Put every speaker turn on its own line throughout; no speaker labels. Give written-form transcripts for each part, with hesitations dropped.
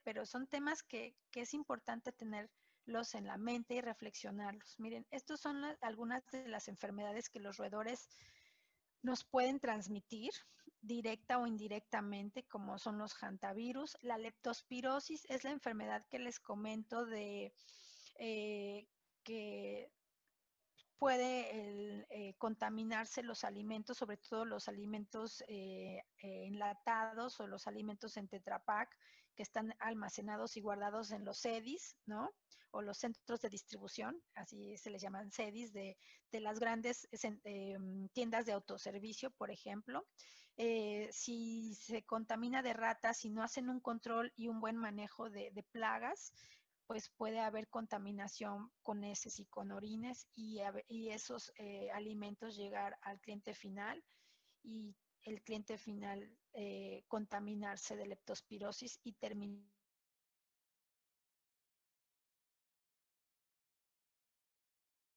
pero son temas que es importante tenerlos en la mente y reflexionarlos. Miren, estos son algunas de las enfermedades que los roedores nos pueden transmitir directa o indirectamente, como son los hantavirus. La leptospirosis es la enfermedad que les comento de que puede contaminarse los alimentos, sobre todo los alimentos enlatados o los alimentos en Tetra Pak que están almacenados y guardados en los CEDIs, ¿no? O los centros de distribución, así se les llaman CEDIs, de las grandes tiendas de autoservicio, por ejemplo. Si se contamina de ratas, si no hacen un control y un buen manejo de plagas, pues puede haber contaminación con heces y con orines y esos alimentos llegar al cliente final y el cliente final contaminarse de leptospirosis y terminar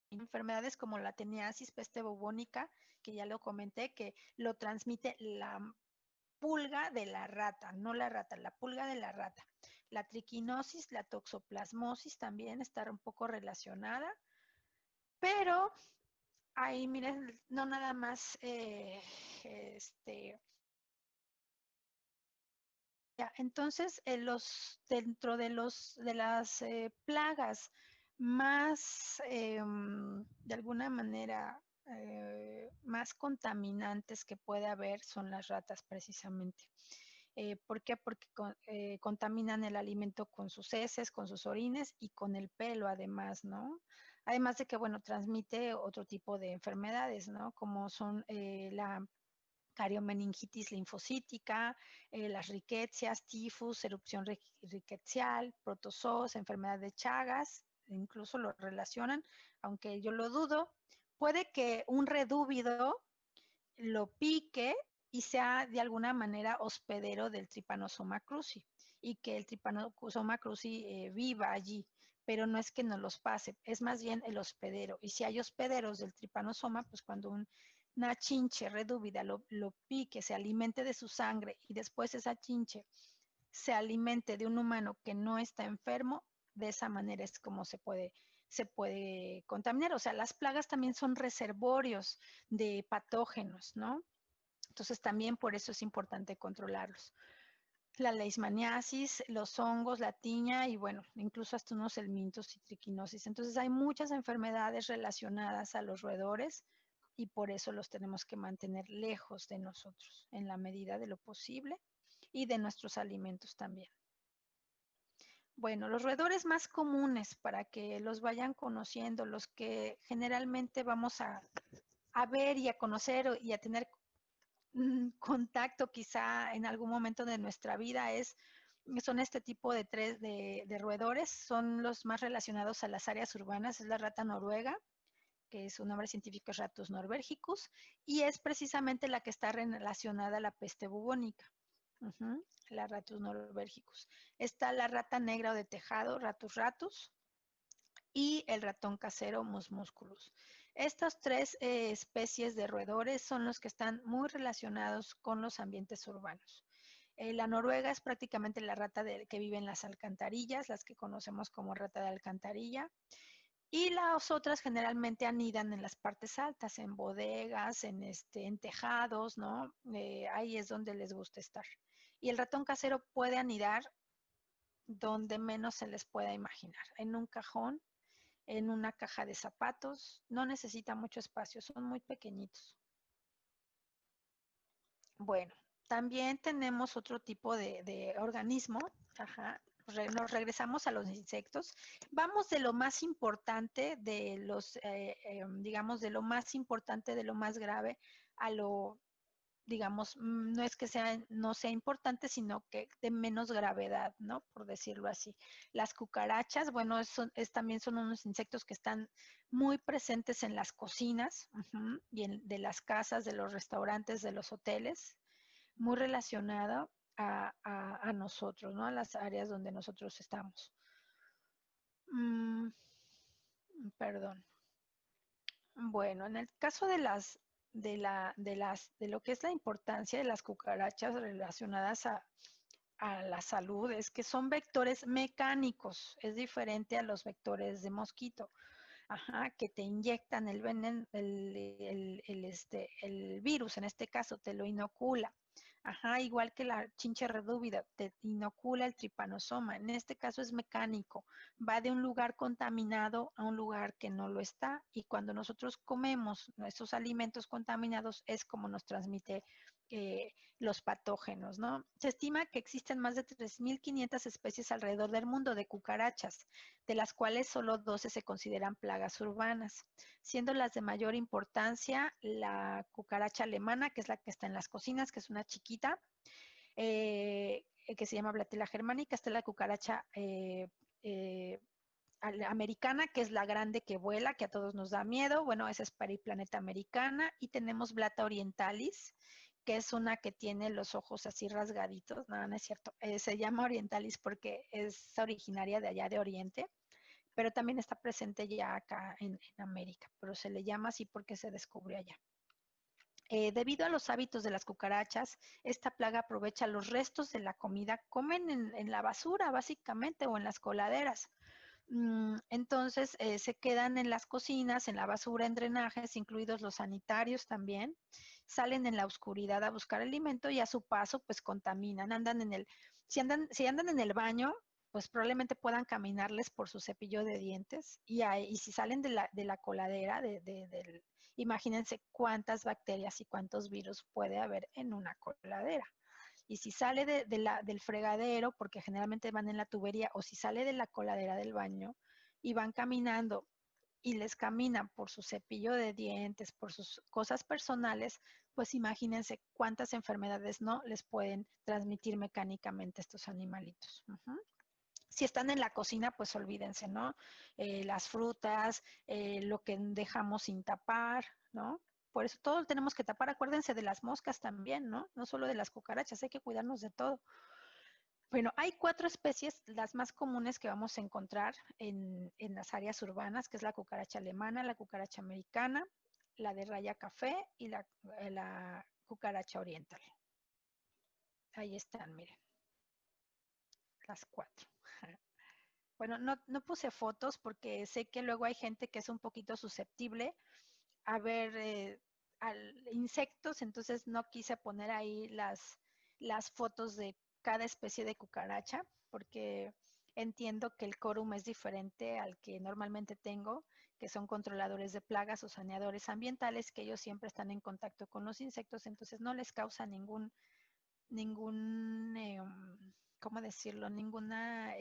enfermedades como la teniasis, peste bubónica, que ya lo comenté, que lo transmite la pulga de la rata, no la rata, la pulga de la rata. La triquinosis, la toxoplasmosis también está un poco relacionada, pero ahí miren, no nada más entonces dentro de las plagas más de alguna manera más contaminantes que puede haber son las ratas precisamente. ¿Por qué? Porque contaminan el alimento con sus heces, con sus orines y con el pelo además, ¿no? Además de que, bueno, transmite otro tipo de enfermedades, ¿no? Como son la cariomeningitis linfocítica, las riquecias, tifus, erupción riquecial, protozoos, enfermedad de Chagas, incluso lo relacionan, aunque yo lo dudo. Puede que un redúvido lo pique y sea de alguna manera hospedero del Trypanosoma cruzi y que el Trypanosoma cruzi viva allí, pero no es que nos los pase, es más bien el hospedero. Y si hay hospederos del Trypanosoma, pues cuando una chinche redúvida lo pique, se alimente de su sangre y después esa chinche se alimente de un humano que no está enfermo, de esa manera es como se puede contaminar. O sea, las plagas también son reservorios de patógenos, ¿no? Entonces también por eso es importante controlarlos. La leishmaniasis, los hongos, la tiña y bueno, incluso hasta unos helmintos y triquinosis. Entonces hay muchas enfermedades relacionadas a los roedores y por eso los tenemos que mantener lejos de nosotros en la medida de lo posible y de nuestros alimentos también. Bueno, los roedores más comunes para que los vayan conociendo, los que generalmente vamos a ver y a conocer y a tener contacto quizá en algún momento de nuestra vida son este tipo de roedores, son los más relacionados a las áreas urbanas, es la rata noruega, que su nombre científico es Ratus norbergicus, y es precisamente la que está relacionada a la peste bubónica. La Ratus norbergicus. Está la rata negra o de tejado, Ratus ratus, y el ratón casero Mus musculus. Estas tres especies de roedores son los que están muy relacionados con los ambientes urbanos. La noruega es prácticamente la rata que vive en las alcantarillas, las que conocemos como rata de alcantarilla. Y las otras generalmente anidan en las partes altas, en bodegas, en tejados, ¿no? Ahí es donde les gusta estar. Y el ratón casero puede anidar donde menos se les pueda imaginar, en un cajón, en una caja de zapatos, no necesita mucho espacio, son muy pequeñitos. Bueno, también tenemos otro tipo de organismo, nos regresamos a los insectos. Vamos de lo más importante, digamos, de lo más importante, de lo más grave, a lo, digamos, no es que no sea importante, sino que de menos gravedad, ¿no? Por decirlo así. Las cucarachas, bueno, también son unos insectos que están muy presentes en las cocinas y de las casas, de los restaurantes, de los hoteles, muy relacionado a nosotros, ¿no? A las áreas donde nosotros estamos. Perdón. Bueno, en el caso de lo que es la importancia de las cucarachas relacionadas a la salud es que son vectores mecánicos, es diferente a los vectores de mosquito. Ajá, que te inyectan el veneno, el virus, en este caso, te lo inocula. Ajá, igual que la chinche redúvida, te inocula el tripanosoma. En este caso es mecánico, va de un lugar contaminado a un lugar que no lo está. Y cuando nosotros comemos nuestros alimentos contaminados, es como nos transmite los patógenos, ¿no? Se estima que existen más de 3.500 especies alrededor del mundo de cucarachas, de las cuales solo 12 se consideran plagas urbanas, siendo las de mayor importancia la cucaracha alemana, que es la que está en las cocinas, que es una chiquita, que se llama Blatella germanica. Está la cucaracha eh, americana, que es la grande que vuela, que a todos nos da miedo. Bueno, esa es Periplaneta americana. Y tenemos Blata orientalis, que es una que tiene los ojos así rasgaditos. No, no es cierto. Se llama orientalis porque es originaria de allá de Oriente, pero también está presente ya acá en América, pero se le llama así porque se descubrió allá. Debido a los hábitos de las cucarachas, esta plaga aprovecha los restos de la comida, comen en la basura básicamente o en las coladeras. Entonces se quedan en las cocinas, en la basura, en drenajes, incluidos los sanitarios también. Salen en la oscuridad a buscar alimento y a su paso pues contaminan. Si andan en el baño, pues probablemente puedan caminarles por su cepillo de dientes y si salen de la coladera, imagínense cuántas bacterias y cuántos virus puede haber en una coladera. Y si sale del fregadero, porque generalmente van en la tubería, o si sale de la coladera del baño y van caminando y les caminan por su cepillo de dientes, por sus cosas personales, pues imagínense cuántas enfermedades no les pueden transmitir mecánicamente estos animalitos. Si están en la cocina, pues olvídense, ¿no? Las frutas, lo que dejamos sin tapar, ¿no? Por eso todo lo tenemos que tapar. Acuérdense de las moscas también, ¿no? No solo de las cucarachas, hay que cuidarnos de todo. Bueno, hay 4 especies, las más comunes que vamos a encontrar en las áreas urbanas, que es la cucaracha alemana, la cucaracha americana, la de raya café y la cucaracha oriental. Ahí están, miren, las 4. Bueno, no puse fotos porque sé que luego hay gente que es un poquito susceptible a ver insectos, entonces no quise poner ahí las fotos de cada especie de cucaracha porque entiendo que el quórum es diferente al que normalmente tengo, que son controladores de plagas o saneadores ambientales, que ellos siempre están en contacto con los insectos, entonces no les causa ningún ¿cómo decirlo? Ninguna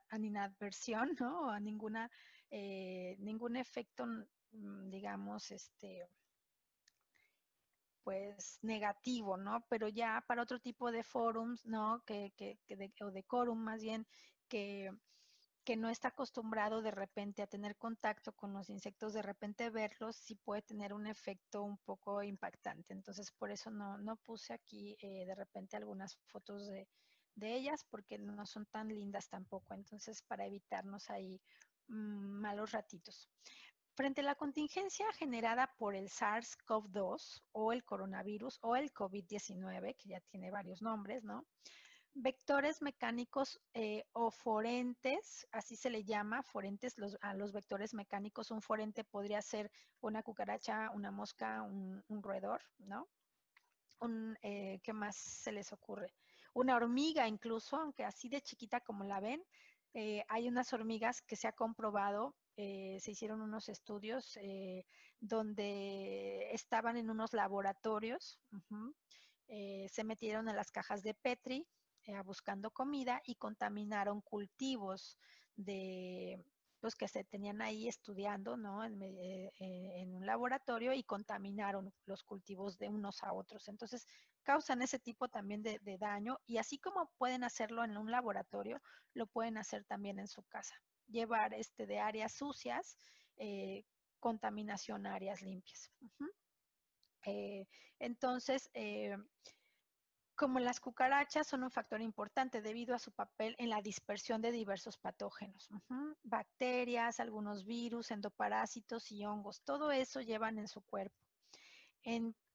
animadversión, ¿no? O ningún efecto, digamos, pues negativo, ¿no? Pero ya para otro tipo de forums, ¿no? O de quórum más bien, que, que no está acostumbrado de repente a tener contacto con los insectos, de repente verlos sí puede tener un efecto un poco impactante. Entonces, por eso no puse aquí de repente algunas fotos de ellas, porque no son tan lindas tampoco. Entonces, para evitarnos ahí malos ratitos. Frente a la contingencia generada por el SARS-CoV-2 o el coronavirus o el COVID-19, que ya tiene varios nombres, ¿no? Vectores mecánicos o forentes, así se le llama, forentes a los vectores mecánicos. Un forente podría ser una cucaracha, una mosca, un roedor, ¿no? ¿Qué más se les ocurre? Una hormiga incluso, aunque así de chiquita como la ven, hay unas hormigas que se ha comprobado, se hicieron unos estudios donde estaban en unos laboratorios, se metieron a las cajas de Petri buscando comida y contaminaron cultivos de pues que se tenían ahí estudiando, ¿no? En un laboratorio y contaminaron los cultivos de unos a otros. Entonces, causan ese tipo también de daño y así como pueden hacerlo en un laboratorio, lo pueden hacer también en su casa. Llevar de áreas sucias, contaminación a áreas limpias. Entonces, como las cucarachas son un factor importante debido a su papel en la dispersión de diversos patógenos, bacterias, algunos virus, endoparásitos y hongos, todo eso llevan en su cuerpo.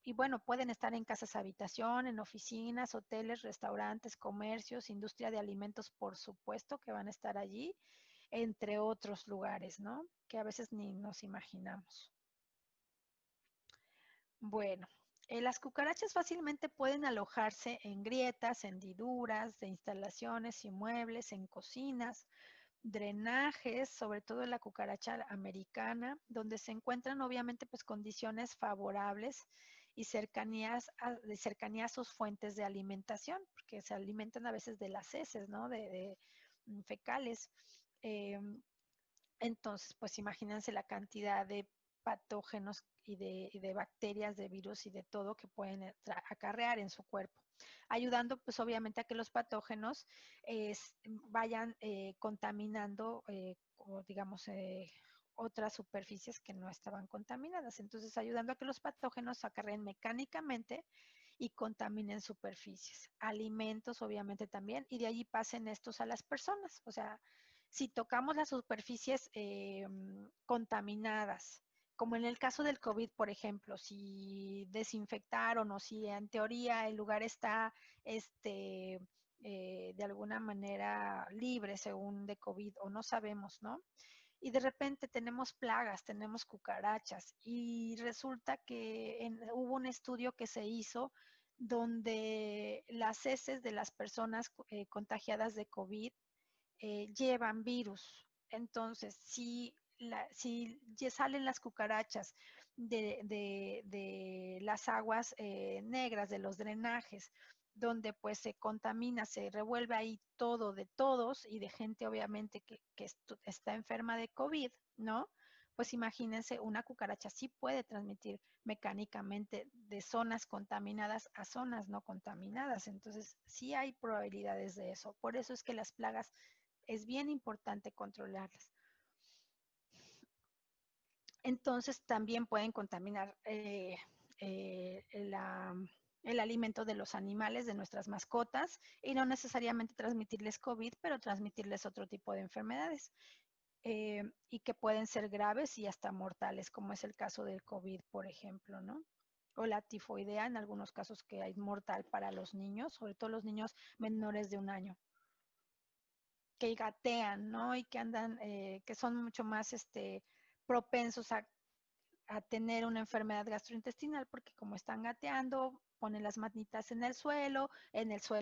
y bueno, pueden estar en casas habitación, en oficinas, hoteles, restaurantes, comercios, industria de alimentos, por supuesto que van a estar allí, entre otros lugares, ¿no? Que a veces ni nos imaginamos. Bueno, las cucarachas fácilmente pueden alojarse en grietas, hendiduras de instalaciones y muebles, en cocinas, drenajes, sobre todo la cucaracha americana, donde se encuentran obviamente pues condiciones favorables y de cercanía a sus fuentes de alimentación, porque se alimentan a veces de las heces, ¿no? De fecales. Eh, entonces, pues imagínense la cantidad de patógenos y de bacterias, de virus y de todo que pueden acarrear en su cuerpo, ayudando pues obviamente a que los patógenos vayan contaminando, o digamos, otras superficies que no estaban contaminadas. Entonces, ayudando a que los patógenos acarreen mecánicamente y contaminen superficies, alimentos obviamente también, y de allí pasen estos a las personas. O sea, si tocamos las superficies contaminadas, como en el caso del COVID, por ejemplo, si desinfectaron o si en teoría el lugar está de alguna manera libre según de COVID o no sabemos, ¿no? Y de repente tenemos plagas, tenemos cucarachas y resulta que hubo un estudio que se hizo donde las heces de las personas contagiadas de COVID llevan virus. Entonces, si ya salen las cucarachas de las aguas negras, de los drenajes, donde pues se contamina, se revuelve ahí todo de todos y de gente obviamente que está enferma de COVID, ¿no? Pues imagínense, una cucaracha sí puede transmitir mecánicamente de zonas contaminadas a zonas no contaminadas. Entonces, sí hay probabilidades de eso. Por eso es que las plagas es bien importante controlarlas. Entonces también pueden contaminar el alimento de los animales, de nuestras mascotas, y no necesariamente transmitirles COVID, pero transmitirles otro tipo de enfermedades y que pueden ser graves y hasta mortales, como es el caso del COVID, por ejemplo, ¿no? O la tifoidea, en algunos casos que es mortal para los niños, sobre todo los niños menores de 1 año, que gatean, ¿no? Y que andan, que son mucho más propensos a tener una enfermedad gastrointestinal, porque como están gateando, ponen las manitas en el suelo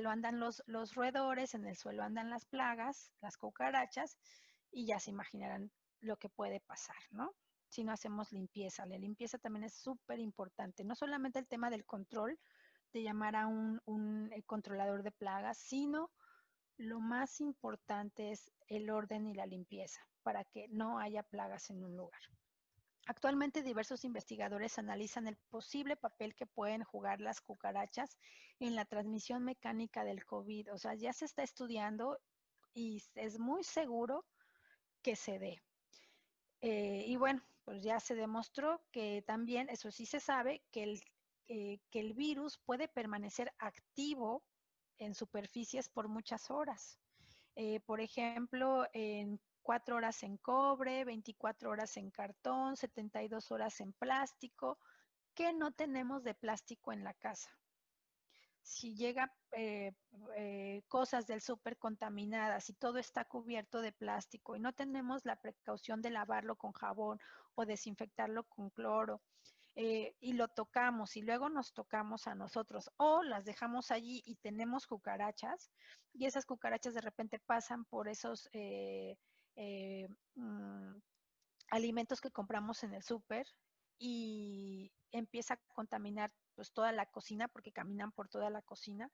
andan los roedores, en el suelo andan las plagas, las cucarachas, y ya se imaginarán lo que puede pasar, ¿no? Si no hacemos limpieza. La limpieza también es súper importante, no solamente el tema del control, de llamar a un controlador de plagas, sino lo más importante es el orden y la limpieza para que no haya plagas en un lugar. Actualmente diversos investigadores analizan el posible papel que pueden jugar las cucarachas en la transmisión mecánica del COVID. O sea, ya se está estudiando y es muy seguro que se dé. Y bueno, pues ya se demostró que también, eso sí se sabe, que el virus puede permanecer activo en superficies por muchas horas. Por ejemplo, en 4 horas en cobre, 24 horas en cartón, 72 horas en plástico. ¿Qué no tenemos de plástico en la casa? Si llega cosas del súper contaminadas y todo está cubierto de plástico y no tenemos la precaución de lavarlo con jabón o desinfectarlo con cloro, y lo tocamos y luego nos tocamos a nosotros o las dejamos allí y tenemos cucarachas y esas cucarachas de repente pasan por esos eh, mm, alimentos que compramos en el súper y empieza a contaminar pues toda la cocina porque caminan por toda la cocina.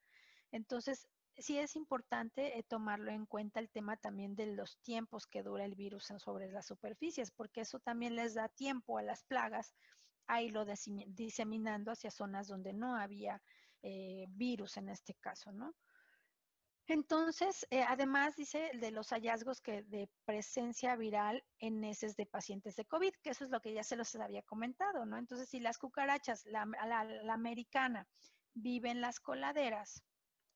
Entonces, sí es importante tomarlo en cuenta el tema también de los tiempos que dura el virus sobre las superficies, porque eso también les da tiempo a las plagas a irlo diseminando hacia zonas donde no había virus en este caso, ¿no? Entonces, además dice de los hallazgos de presencia viral en heces de pacientes de COVID, que eso es lo que ya se los había comentado, ¿no? Entonces, si las cucarachas, la americana, vive en las coladeras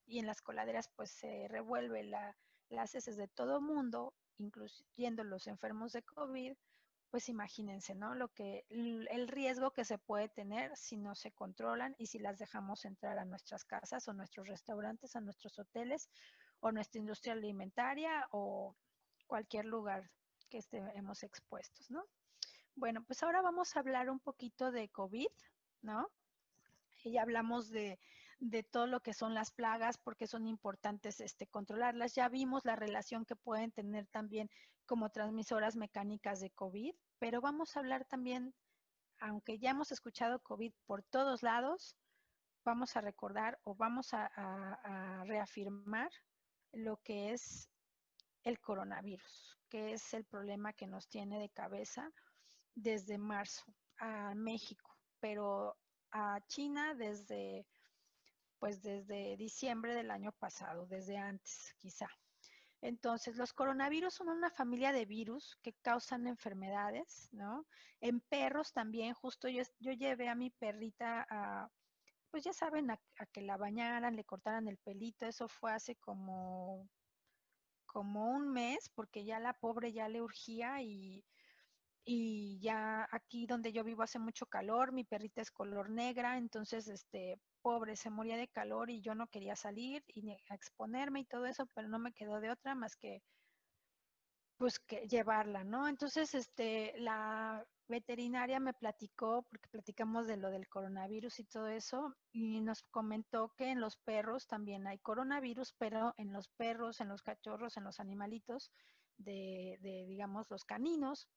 y en las coladeras pues se revuelve las heces de todo mundo, incluyendo los enfermos de COVID, pues imagínense, ¿no? El riesgo que se puede tener si no se controlan y si las dejamos entrar a nuestras casas o nuestros restaurantes, a nuestros hoteles o nuestra industria alimentaria o cualquier lugar que estemos expuestos, ¿no? Bueno, pues ahora vamos a hablar un poquito de COVID, ¿no? Y ya hablamos de todo lo que son las plagas, porque son importantes controlarlas. Ya vimos la relación que pueden tener también como transmisoras mecánicas de COVID, pero vamos a hablar también, aunque ya hemos escuchado COVID por todos lados, vamos a recordar o vamos a reafirmar lo que es el coronavirus, que es el problema que nos tiene de cabeza desde marzo a México, pero a China desde diciembre del año pasado, desde antes quizá. Entonces, los coronavirus son una familia de virus que causan enfermedades, ¿no? En perros también, justo yo llevé a mi perrita pues ya saben, a que la bañaran, le cortaran el pelito, eso fue hace como un mes, porque ya la pobre ya le urgía y ya aquí donde yo vivo hace mucho calor, mi perrita es color negra, entonces pobre, se moría de calor y yo no quería salir y a exponerme y todo eso, pero no me quedó de otra más que pues que llevarla, ¿no? Entonces la veterinaria me platicó, porque platicamos de lo del coronavirus y todo eso, y nos comentó que en los perros también hay coronavirus, pero en los perros, en los cachorros, en los animalitos digamos, los caninos,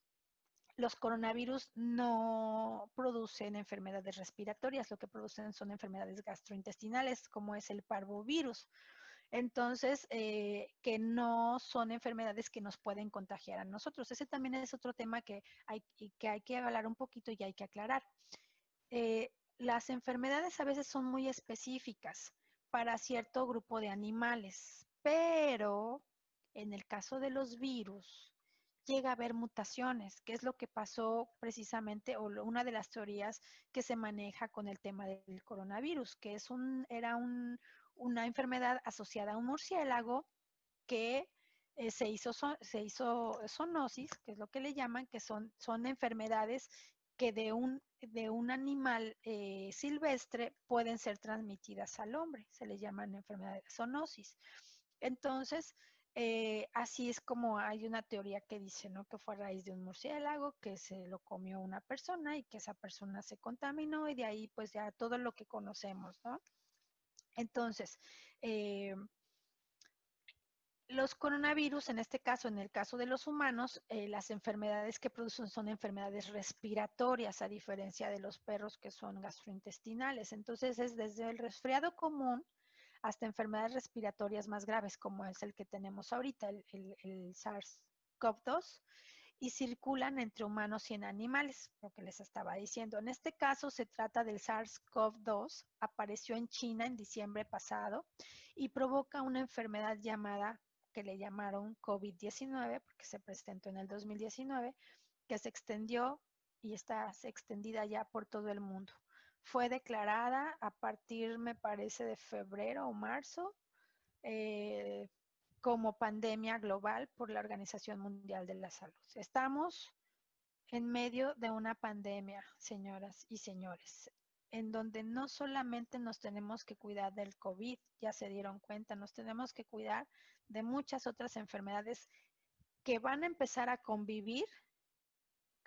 los coronavirus no producen enfermedades respiratorias, lo que producen son enfermedades gastrointestinales, como es el parvovirus. Entonces, que no son enfermedades que nos pueden contagiar a nosotros. Ese también es otro tema que hay que hablar un poquito y hay que aclarar. Las enfermedades a veces son muy específicas para cierto grupo de animales, pero en el caso de los virus, llega a haber mutaciones, que es lo que pasó precisamente, o una de las teorías que se maneja con el tema del coronavirus, que una enfermedad asociada a un murciélago que se hizo zoonosis, que es lo que le llaman, que son enfermedades que de un animal silvestre pueden ser transmitidas al hombre, se le llaman enfermedades de zoonosis. Entonces, así es como hay una teoría que dice, ¿no? Que fue a raíz de un murciélago, que se lo comió una persona y que esa persona se contaminó y de ahí pues ya todo lo que conocemos, ¿no? Entonces, los coronavirus, en este caso, en el caso de los humanos, las enfermedades que producen son enfermedades respiratorias, a diferencia de los perros que son gastrointestinales. Entonces, es desde el resfriado común hasta enfermedades respiratorias más graves, como es el que tenemos ahorita, el SARS-CoV-2, y circulan entre humanos y en animales, lo que les estaba diciendo. En este caso se trata del SARS-CoV-2, apareció en China en diciembre pasado y provoca una enfermedad llamada, que le llamaron COVID-19, porque se presentó en el 2019, que se extendió y está extendida ya por todo el mundo. Fue declarada a partir, me parece, de febrero o marzo, eh, como pandemia global por la Organización Mundial de la Salud. Estamos en medio de una pandemia, señoras y señores, en donde no solamente nos tenemos que cuidar del COVID, ya se dieron cuenta, nos tenemos que cuidar de muchas otras enfermedades que van a empezar a convivir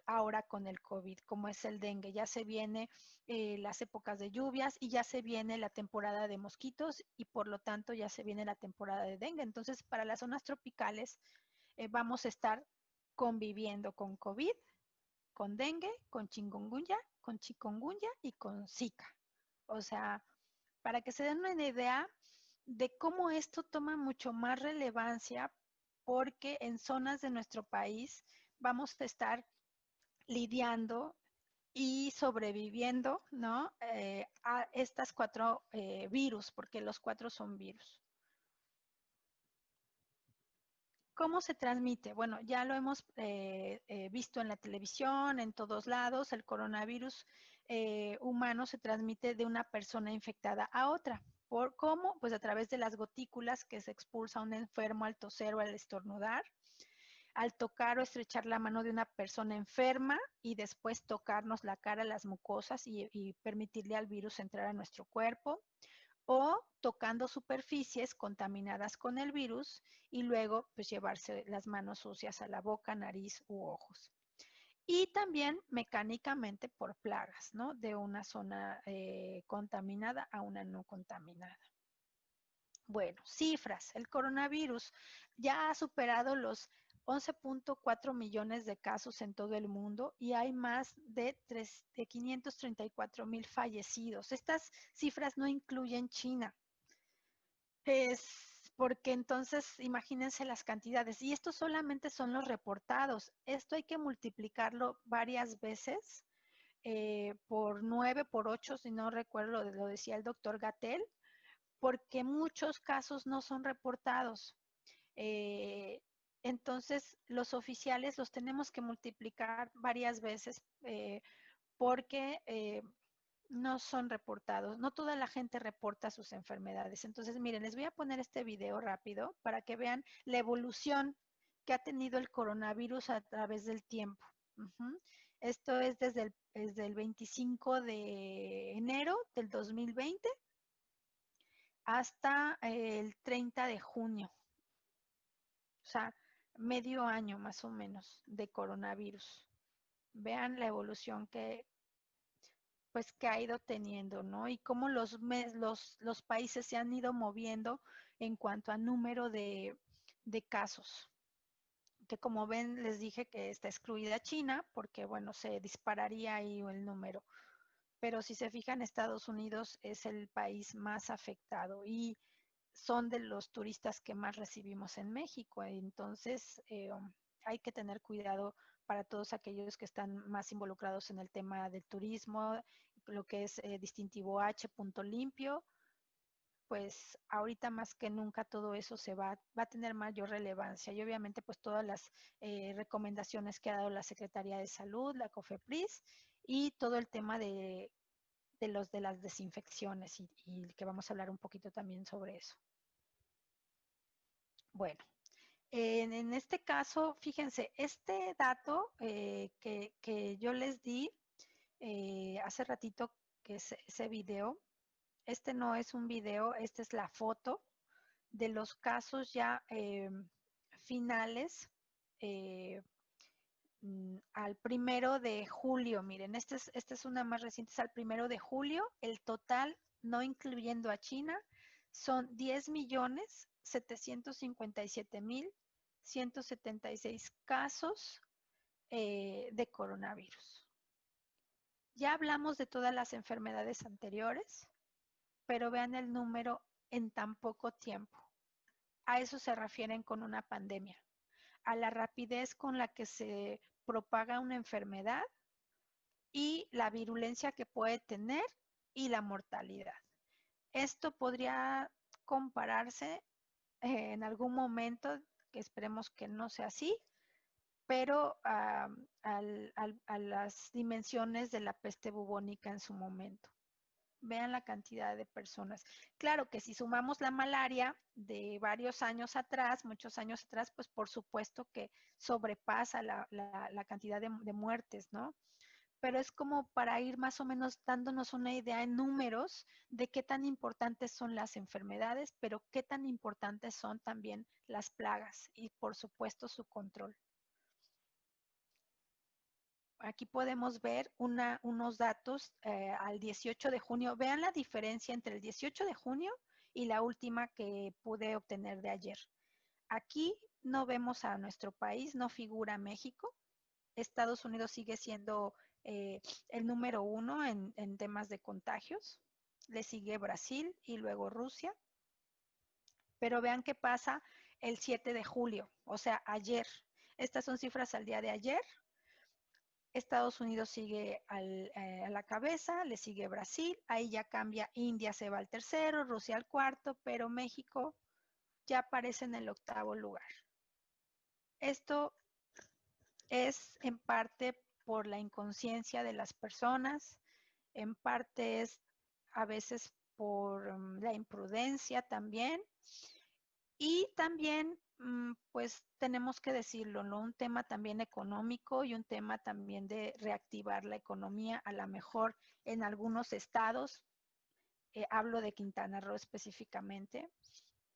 ahora con el COVID, como es el dengue. Ya se viene las épocas de lluvias y ya se viene la temporada de mosquitos y por lo tanto ya se viene la temporada de dengue. Entonces, para las zonas tropicales vamos a estar conviviendo con COVID, con dengue, con chikungunya y con Zika. O sea, para que se den una idea de cómo esto toma mucho más relevancia, porque en zonas de nuestro país vamos a estar lidiando y sobreviviendo, ¿no? A estas cuatro virus, porque los cuatro son virus. ¿Cómo se transmite? Bueno, ya lo hemos visto en la televisión, en todos lados. El coronavirus humano se transmite de una persona infectada a otra. ¿Por cómo? Pues a través de las gotículas que se expulsa un enfermo al toser o al estornudar, al tocar o estrechar la mano de una persona enferma y después tocarnos la cara, las mucosas y permitirle al virus entrar a nuestro cuerpo, o tocando superficies contaminadas con el virus y luego pues llevarse las manos sucias a la boca, nariz u ojos. Y también mecánicamente por plagas, ¿no? De una zona contaminada a una no contaminada. Bueno, cifras. El coronavirus ya ha superado los 11.4 millones de casos en todo el mundo y hay más de 534,000 fallecidos. Estas cifras no incluyen China. Es porque entonces imagínense las cantidades. Y estos solamente son los reportados. Esto hay que multiplicarlo varias veces por 9, por 8, si no recuerdo, lo decía el doctor Gatell, porque muchos casos no son reportados. Eh, entonces, los oficiales los tenemos que multiplicar varias veces porque no son reportados. No toda la gente reporta sus enfermedades. Entonces, miren, les voy a poner este video rápido para que vean la evolución que ha tenido el coronavirus a través del tiempo. Esto es desde el 25 de enero del 2020 hasta el 30 de junio. O sea, medio año más o menos de coronavirus. Vean la evolución pues que ha ido teniendo, ¿no? Y cómo los países se han ido moviendo en cuanto a número de casos. Que como ven, les dije que está excluida China porque, bueno, se dispararía ahí el número. Pero si se fijan, Estados Unidos es el país más afectado y son de los turistas que más recibimos en México. Entonces, hay que tener cuidado para todos aquellos que están más involucrados en el tema del turismo, lo que es distintivo H, punto limpio, pues ahorita más que nunca todo eso va a tener mayor relevancia y obviamente pues todas las recomendaciones que ha dado la Secretaría de Salud, la COFEPRIS y todo el tema de las desinfecciones y que vamos a hablar un poquito también sobre eso. Bueno, en este caso, fíjense, este dato que yo les di hace ratito, que es ese video, este no es un video, esta es la foto de los casos ya finales al 1 de julio. Miren, esta es una más reciente, es al 1 de julio. El total, no incluyendo a China, son 10.757.176 casos de coronavirus. Ya hablamos de todas las enfermedades anteriores, pero vean el número en tan poco tiempo. A eso se refieren con una pandemia, a la rapidez con la que se propaga una enfermedad y la virulencia que puede tener y la mortalidad. Esto podría compararse en algún momento, que esperemos que no sea así, pero a las dimensiones de la peste bubónica en su momento. Vean la cantidad de personas. Claro que si sumamos la malaria de varios años atrás, muchos años atrás, pues por supuesto que sobrepasa la cantidad de muertes, ¿no? Pero es como para ir más o menos dándonos una idea en números de qué tan importantes son las enfermedades, pero qué tan importantes son también las plagas y por supuesto su control. Aquí podemos ver unos datos al 18 de junio. Vean la diferencia entre el 18 de junio y la última que pude obtener de ayer. Aquí no vemos a nuestro país, no figura México. Estados Unidos sigue siendo el número 1 en temas de contagios. Le sigue Brasil y luego Rusia. Pero vean qué pasa el 7 de julio, o sea, ayer. Estas son cifras al día de ayer. Estados Unidos sigue a la cabeza, le sigue Brasil, ahí ya cambia, India se va al tercero, Rusia al cuarto, pero México ya aparece en el 8º lugar. Esto es en parte por la inconsciencia de las personas, en parte es a veces por la imprudencia también, y también pues tenemos que decirlo, ¿no? Un tema también económico y un tema también de reactivar la economía, a lo mejor en algunos estados, hablo de Quintana Roo específicamente,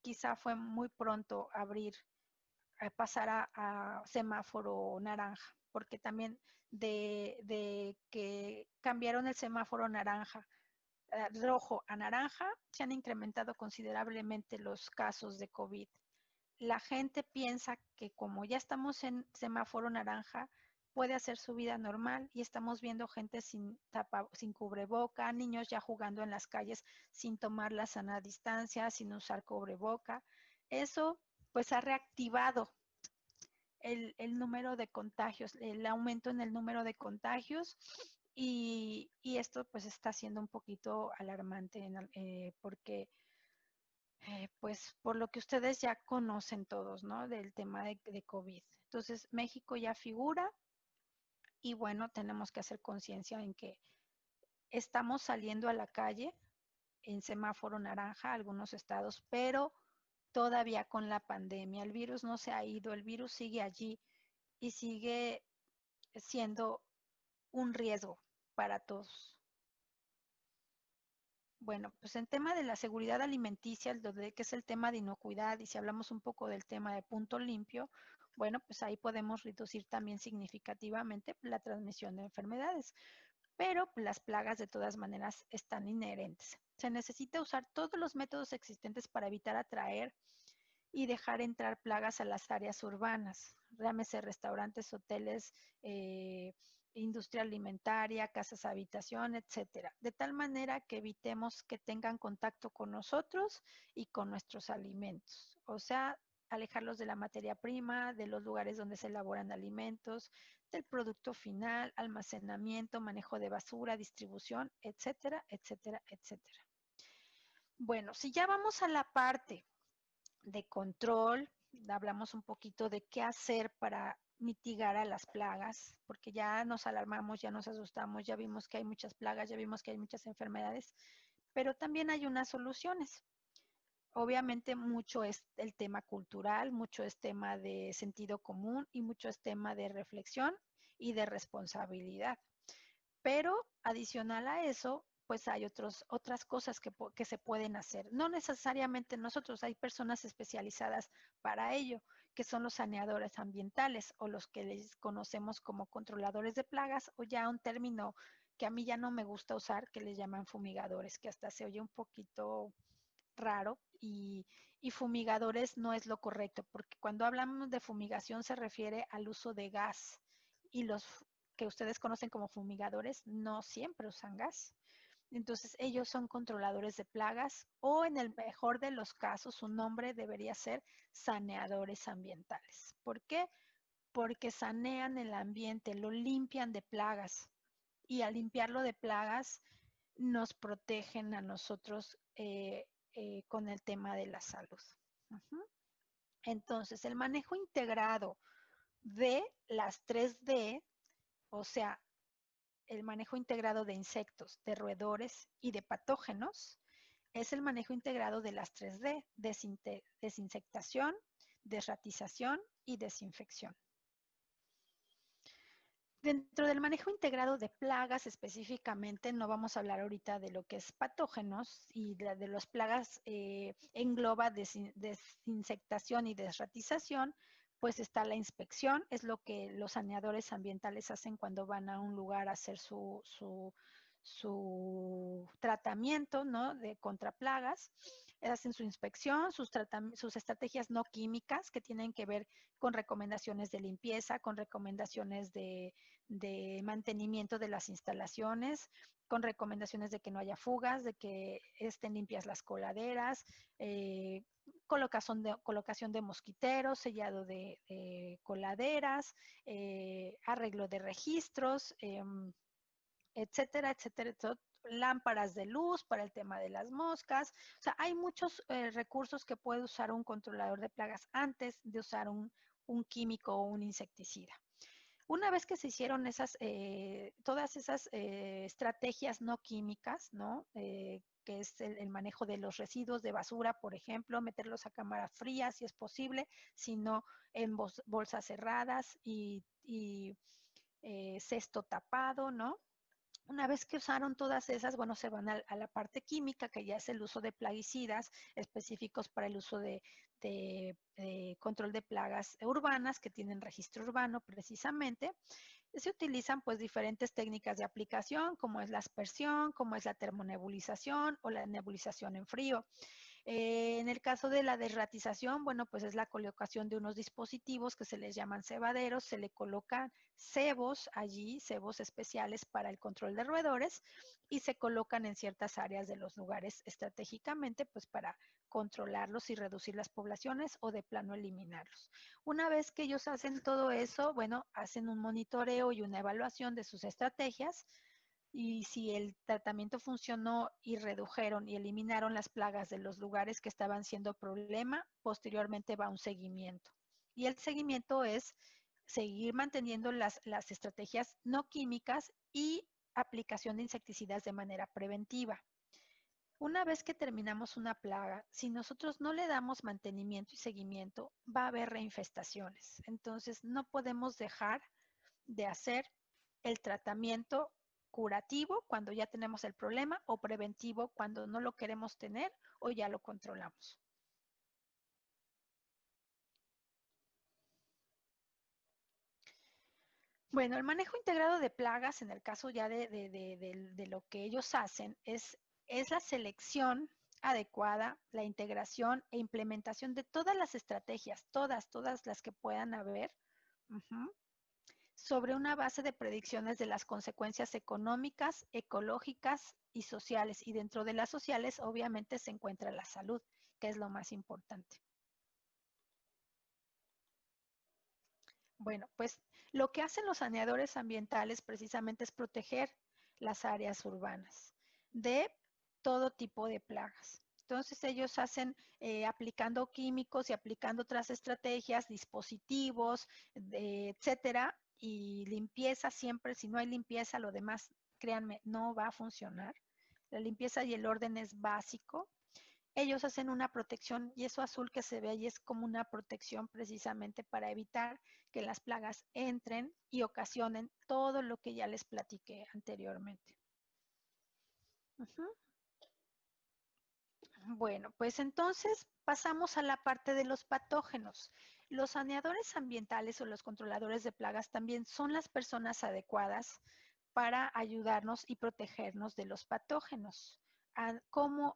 quizá fue muy pronto abrir, pasar a semáforo naranja, porque también de que cambiaron el semáforo naranja, rojo a naranja, se han incrementado considerablemente los casos de COVID. La gente piensa que como ya estamos en semáforo naranja, puede hacer su vida normal y estamos viendo gente sin cubreboca, niños ya jugando en las calles sin tomar la sana distancia, sin usar cubreboca. Eso pues ha reactivado el número de contagios, el aumento en el número de contagios y esto pues está siendo un poquito alarmante porque pues por lo que ustedes ya conocen todos, ¿no? Del tema de COVID. Entonces, México ya figura y bueno, tenemos que hacer conciencia en que estamos saliendo a la calle en semáforo naranja, algunos estados, pero todavía con la pandemia. El virus no se ha ido, el virus sigue allí y sigue siendo un riesgo para todos. Bueno, pues en tema de la seguridad alimenticia, que es el tema de inocuidad, y si hablamos un poco del tema de punto limpio, bueno, pues ahí podemos reducir también significativamente la transmisión de enfermedades. Pero las plagas de todas maneras están inherentes. Se necesita usar todos los métodos existentes para evitar atraer y dejar entrar plagas a las áreas urbanas, llámese restaurantes, hoteles, industria alimentaria, casas habitación, etcétera, de tal manera que evitemos que tengan contacto con nosotros y con nuestros alimentos. O sea, alejarlos de la materia prima, de los lugares donde se elaboran alimentos, del producto final, almacenamiento, manejo de basura, distribución, etcétera, etcétera, etcétera. Bueno, si ya vamos a la parte de control, hablamos un poquito de qué hacer para mitigar a las plagas, porque ya nos alarmamos, ya nos asustamos, ya vimos que hay muchas plagas, ya vimos que hay muchas enfermedades, pero también hay unas soluciones. Obviamente mucho es el tema cultural, mucho es tema de sentido común y mucho es tema de reflexión y de responsabilidad. Pero adicional a eso, pues hay otras cosas que se pueden hacer. No necesariamente nosotros, hay personas especializadas para ello, que son los saneadores ambientales o los que les conocemos como controladores de plagas o ya un término que a mí ya no me gusta usar, que les llaman fumigadores, que hasta se oye un poquito raro y fumigadores no es lo correcto, porque cuando hablamos de fumigación se refiere al uso de gas y los que ustedes conocen como fumigadores no siempre usan gas. Entonces ellos son controladores de plagas o en el mejor de los casos su nombre debería ser saneadores ambientales. ¿Por qué? Porque sanean el ambiente, lo limpian de plagas y al limpiarlo de plagas nos protegen a nosotros con el tema de la salud. Uh-huh. Entonces, el manejo integrado de las 3D, o sea, el manejo integrado de insectos, de roedores y de patógenos, es el manejo integrado de las 3D, desinsectación, desratización y desinfección. Dentro del manejo integrado de plagas específicamente, no vamos a hablar ahorita de lo que es patógenos y de las plagas engloba desinsectación y desratización, pues está la inspección, es lo que los saneadores ambientales hacen cuando van a un lugar a hacer su tratamiento, ¿no? Contra plagas. Hacen su inspección, sus estrategias no químicas que tienen que ver con recomendaciones de limpieza, con recomendaciones de mantenimiento de las instalaciones, con recomendaciones de que no haya fugas, de que estén limpias las coladeras, colocación de mosquiteros, sellado de coladeras, arreglo de registros, etcétera, etcétera, etcétera, lámparas de luz para el tema de las moscas. O sea, hay muchos recursos que puede usar un controlador de plagas antes de usar un químico o un insecticida. Una vez que se hicieron todas esas estrategias no químicas, ¿no? que es el manejo de los residuos de basura, por ejemplo, meterlos a cámaras frías si es posible, sino en bolsas cerradas y cesto tapado, ¿no? Una vez que usaron todas esas, bueno, se van a la parte química, que ya es el uso de plaguicidas específicos para el uso de control de plagas urbanas que tienen registro urbano precisamente. Se utilizan pues diferentes técnicas de aplicación, como es la aspersión, como es la termonebulización o la nebulización en frío. En el caso de la derratización, bueno, pues es la colocación de unos dispositivos que se les llaman cebaderos, se le colocan cebos allí, cebos especiales para el control de roedores y se colocan en ciertas áreas de los lugares estratégicamente, pues para controlarlos y reducir las poblaciones o de plano eliminarlos. Una vez que ellos hacen todo eso, bueno, hacen un monitoreo y una evaluación de sus estrategias y si el tratamiento funcionó y redujeron y eliminaron las plagas de los lugares que estaban siendo problema, posteriormente va un seguimiento. Y el seguimiento es seguir manteniendo las estrategias no químicas y aplicación de insecticidas de manera preventiva. Una vez que terminamos una plaga, si nosotros no le damos mantenimiento y seguimiento, va a haber reinfestaciones. Entonces, no podemos dejar de hacer el tratamiento curativo cuando ya tenemos el problema o preventivo cuando no lo queremos tener o ya lo controlamos. Bueno, el manejo integrado de plagas, en el caso ya de lo que ellos hacen, es la selección adecuada, la integración e implementación de todas las estrategias, todas las que puedan haber, sobre una base de predicciones de las consecuencias económicas, ecológicas y sociales. Y dentro de las sociales, obviamente, se encuentra la salud, que es lo más importante. Bueno, pues lo que hacen los saneadores ambientales precisamente es proteger las áreas urbanas de todo tipo de plagas. Entonces ellos hacen aplicando químicos y aplicando otras estrategias, dispositivos, etcétera, y limpieza siempre. Si no hay limpieza, lo demás, créanme, no va a funcionar. La limpieza y el orden es básico. Ellos hacen una protección y eso azul que se ve ahí es como una protección precisamente para evitar que las plagas entren y ocasionen todo lo que ya les platiqué anteriormente. Bueno, pues entonces pasamos a la parte de los patógenos. Los saneadores ambientales o los controladores de plagas también son las personas adecuadas para ayudarnos y protegernos de los patógenos. ¿Cómo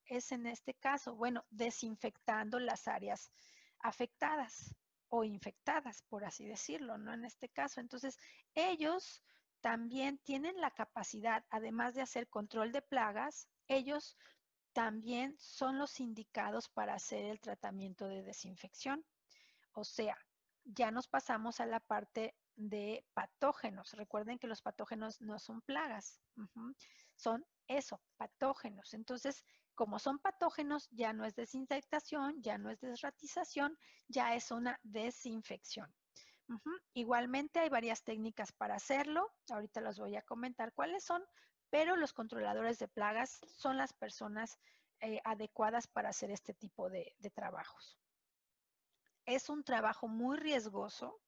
es en este caso? Bueno, desinfectando las áreas afectadas o infectadas, por así decirlo, ¿no? En este caso, entonces, ellos también tienen la capacidad, además de hacer control de plagas, ellos también son los indicados para hacer el tratamiento de desinfección. O sea, ya nos pasamos a la parte de patógenos. Recuerden que los patógenos no son plagas, son eso, patógenos. Entonces, como son patógenos, ya no es desinfectación, ya no es desratización, ya es una desinfección. Igualmente hay varias técnicas para hacerlo. Ahorita las voy a comentar cuáles son, pero los controladores de plagas son las personas adecuadas para hacer este tipo de trabajos. Es un trabajo muy riesgoso.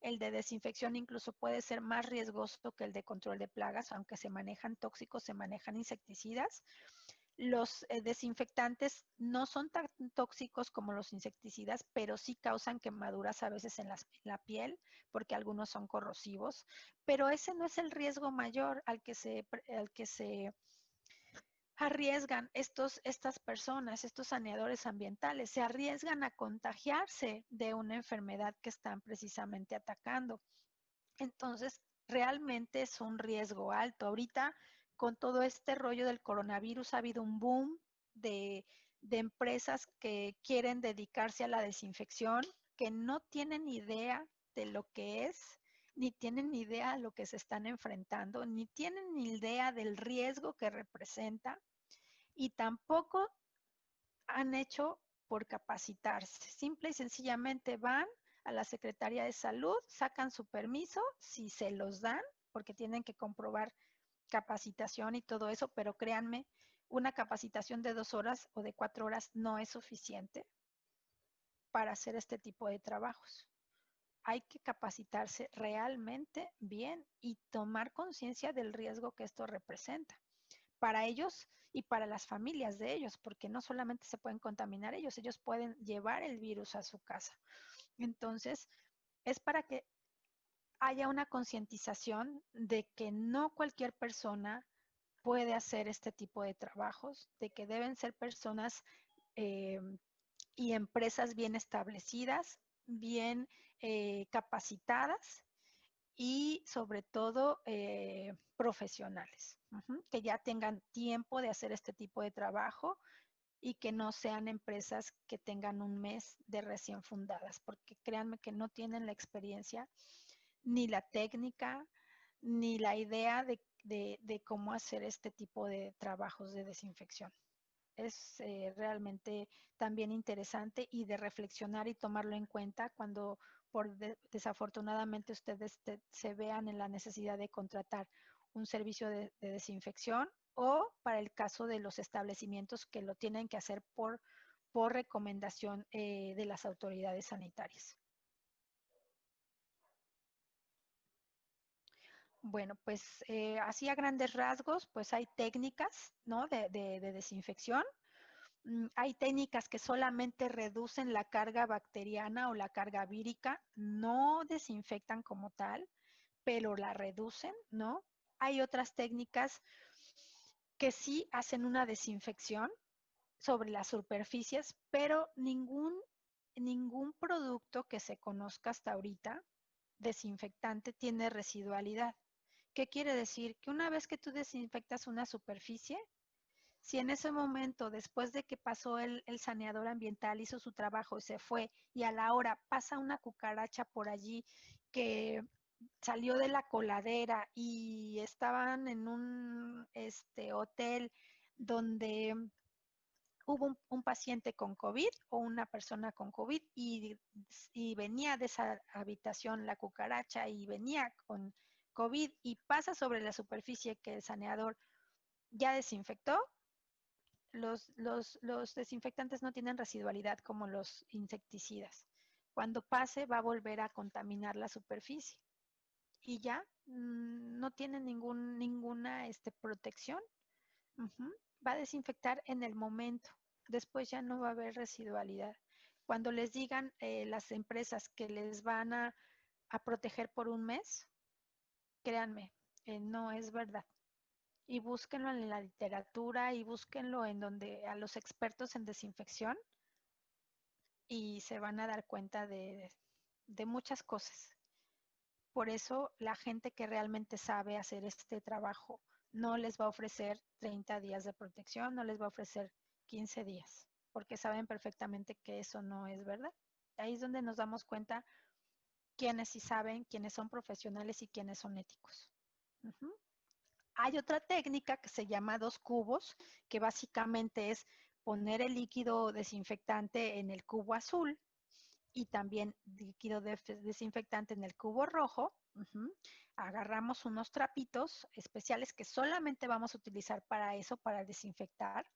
El de desinfección incluso puede ser más riesgoso que el de control de plagas, aunque se manejan tóxicos, se manejan insecticidas. Los desinfectantes no son tan tóxicos como los insecticidas, pero sí causan quemaduras a veces en la piel, porque algunos son corrosivos. Pero ese no es el riesgo mayor al que se arriesgan estas personas, estos saneadores ambientales, se arriesgan a contagiarse de una enfermedad que están precisamente atacando. Entonces, realmente es un riesgo alto. Ahorita, con todo este rollo del coronavirus, ha habido un boom de empresas que quieren dedicarse a la desinfección, que no tienen idea de lo que es, ni tienen idea de lo que se están enfrentando, ni tienen ni idea del riesgo que representa y tampoco han hecho por capacitarse. Simple y sencillamente van a la Secretaría de Salud, sacan su permiso, si se los dan, porque tienen que comprobar capacitación y todo eso, pero créanme, una capacitación de 2 horas o de 4 horas no es suficiente para hacer este tipo de trabajos. Hay que capacitarse realmente bien y tomar conciencia del riesgo que esto representa para ellos y para las familias de ellos, porque no solamente se pueden contaminar ellos pueden llevar el virus a su casa. Entonces, es para que haya una concientización de que no cualquier persona puede hacer este tipo de trabajos, de que deben ser personas eh, y empresas bien establecidas, bien capacitadas y sobre todo profesionales, que ya tengan tiempo de hacer este tipo de trabajo y que no sean empresas que tengan un mes de recién fundadas, porque créanme que no tienen la experiencia, ni la técnica, ni la idea de cómo hacer este tipo de trabajos de desinfección. Es realmente también interesante y de reflexionar y tomarlo en cuenta cuando desafortunadamente ustedes se vean en la necesidad de contratar un servicio de desinfección o para el caso de los establecimientos que lo tienen que hacer por recomendación de las autoridades sanitarias. Bueno, pues así a grandes rasgos, pues hay técnicas, ¿no? de desinfección. Hay técnicas que solamente reducen la carga bacteriana o la carga vírica, no desinfectan como tal, pero la reducen, ¿no? Hay otras técnicas que sí hacen una desinfección sobre las superficies, pero ningún producto que se conozca hasta ahorita desinfectante tiene residualidad. ¿Qué quiere decir? Que una vez que tú desinfectas una superficie, si en ese momento, después de que pasó el saneador ambiental, hizo su trabajo y se fue, y a la hora pasa una cucaracha por allí que salió de la coladera y estaban en un hotel donde hubo un paciente con COVID o una persona con COVID y venía de esa habitación la cucaracha y venía con COVID y pasa sobre la superficie que el saneador ya desinfectó, los desinfectantes no tienen residualidad como los insecticidas. Cuando pase va a volver a contaminar la superficie y ya no tiene ninguna protección. Va a desinfectar en el momento. Después ya no va a haber residualidad. Cuando les digan las empresas que les van a proteger por un mes, créanme, no es verdad. Y búsquenlo en la literatura y búsquenlo en donde a los expertos en desinfección y se van a dar cuenta de muchas cosas. Por eso la gente que realmente sabe hacer este trabajo no les va a ofrecer 30 días de protección, no les va a ofrecer 15 días, porque saben perfectamente que eso no es verdad. Ahí es donde nos damos cuenta quiénes sí saben, quiénes son profesionales y quiénes son éticos. Hay otra técnica que se llama 2 cubos, que básicamente es poner el líquido desinfectante en el cubo azul y también líquido desinfectante en el cubo rojo. Agarramos unos trapitos especiales que solamente vamos a utilizar para eso, para desinfectar.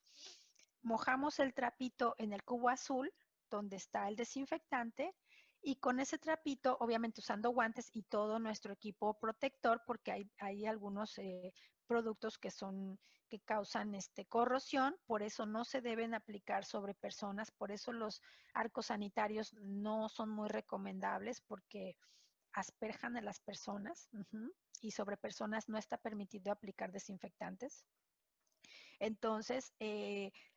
Mojamos el trapito en el cubo azul, donde está el desinfectante, y con ese trapito, obviamente usando guantes y todo nuestro equipo protector, porque hay algunos productos que causan corrosión, por eso no se deben aplicar sobre personas, por eso los arcos sanitarios no son muy recomendables porque asperjan a las personas y sobre personas no está permitido aplicar desinfectantes. Entonces,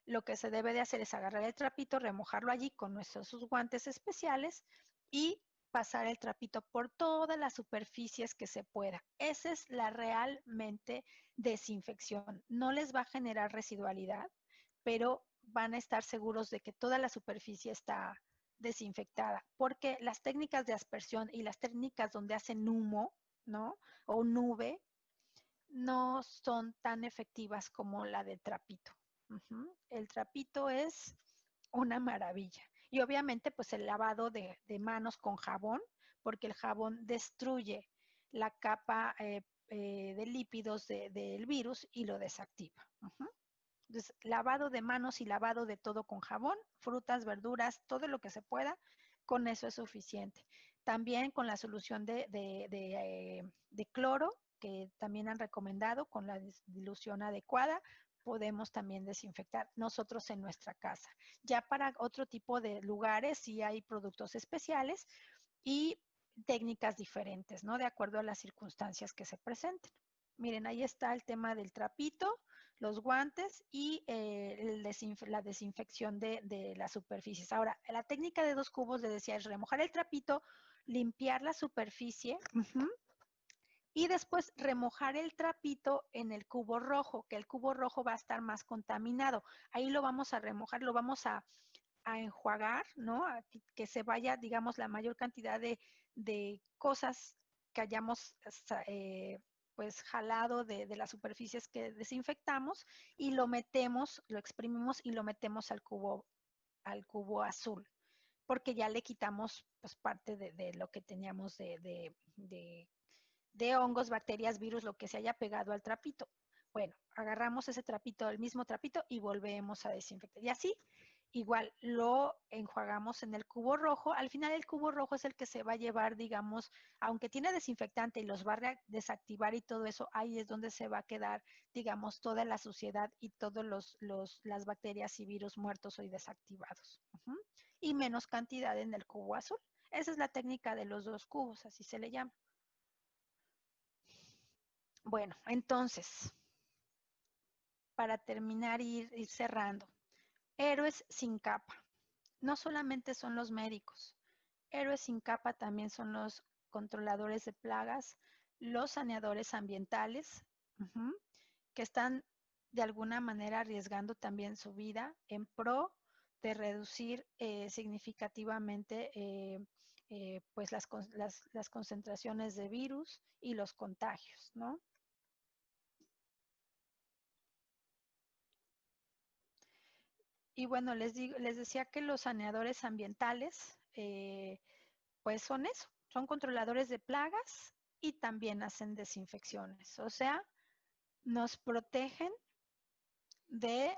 lo que se debe de hacer es agarrar el trapito, remojarlo allí con nuestros guantes especiales y pasar el trapito por todas las superficies que se pueda. Esa es la realmente desinfección. No les va a generar residualidad, pero van a estar seguros de que toda la superficie está desinfectada, porque las técnicas de aspersión y las técnicas donde hacen humo, ¿no? O nube, no son tan efectivas como la del trapito. El trapito es una maravilla. Y obviamente, pues el lavado de manos con jabón, porque el jabón destruye la capa de lípidos del virus y lo desactiva. Entonces, lavado de manos y lavado de todo con jabón, frutas, verduras, todo lo que se pueda, con eso es suficiente. También con la solución de cloro, que también han recomendado, con la dilución adecuada, podemos también desinfectar nosotros en nuestra casa. Ya para otro tipo de lugares sí hay productos especiales y técnicas diferentes, ¿no? De acuerdo a las circunstancias que se presenten. Miren, ahí está el tema del trapito, los guantes y la desinfección de las superficies. Ahora, la técnica de 2 cubos, les decía, es remojar el trapito, limpiar la superficie y después remojar el trapito en el cubo rojo, que el cubo rojo va a estar más contaminado. Ahí lo vamos a remojar, lo vamos a enjuagar, ¿no? A que se vaya, digamos, la mayor cantidad de cosas que hayamos pues jalado de las superficies que desinfectamos y lo metemos, lo exprimimos y lo metemos al cubo azul, porque ya le quitamos pues parte de lo que teníamos de hongos, bacterias, virus, lo que se haya pegado al trapito. Bueno, agarramos ese trapito, el mismo trapito y volvemos a desinfectar. Y así, igual, lo enjuagamos en el cubo rojo. Al final el cubo rojo es el que se va a llevar, digamos, aunque tiene desinfectante y los va a desactivar y todo eso, ahí es donde se va a quedar, digamos, toda la suciedad y todas las bacterias y virus muertos y desactivados. Y menos cantidad en el cubo azul. Esa es la técnica de los 2 cubos, así se le llama. Bueno, entonces, para terminar y ir cerrando, héroes sin capa. No solamente son los médicos, héroes sin capa también son los controladores de plagas, los saneadores ambientales, que están de alguna manera arriesgando también su vida en pro de reducir significativamente pues las concentraciones de virus y los contagios, ¿no? Y bueno, les decía que los saneadores ambientales, pues son eso, son controladores de plagas y también hacen desinfecciones. O sea, nos protegen de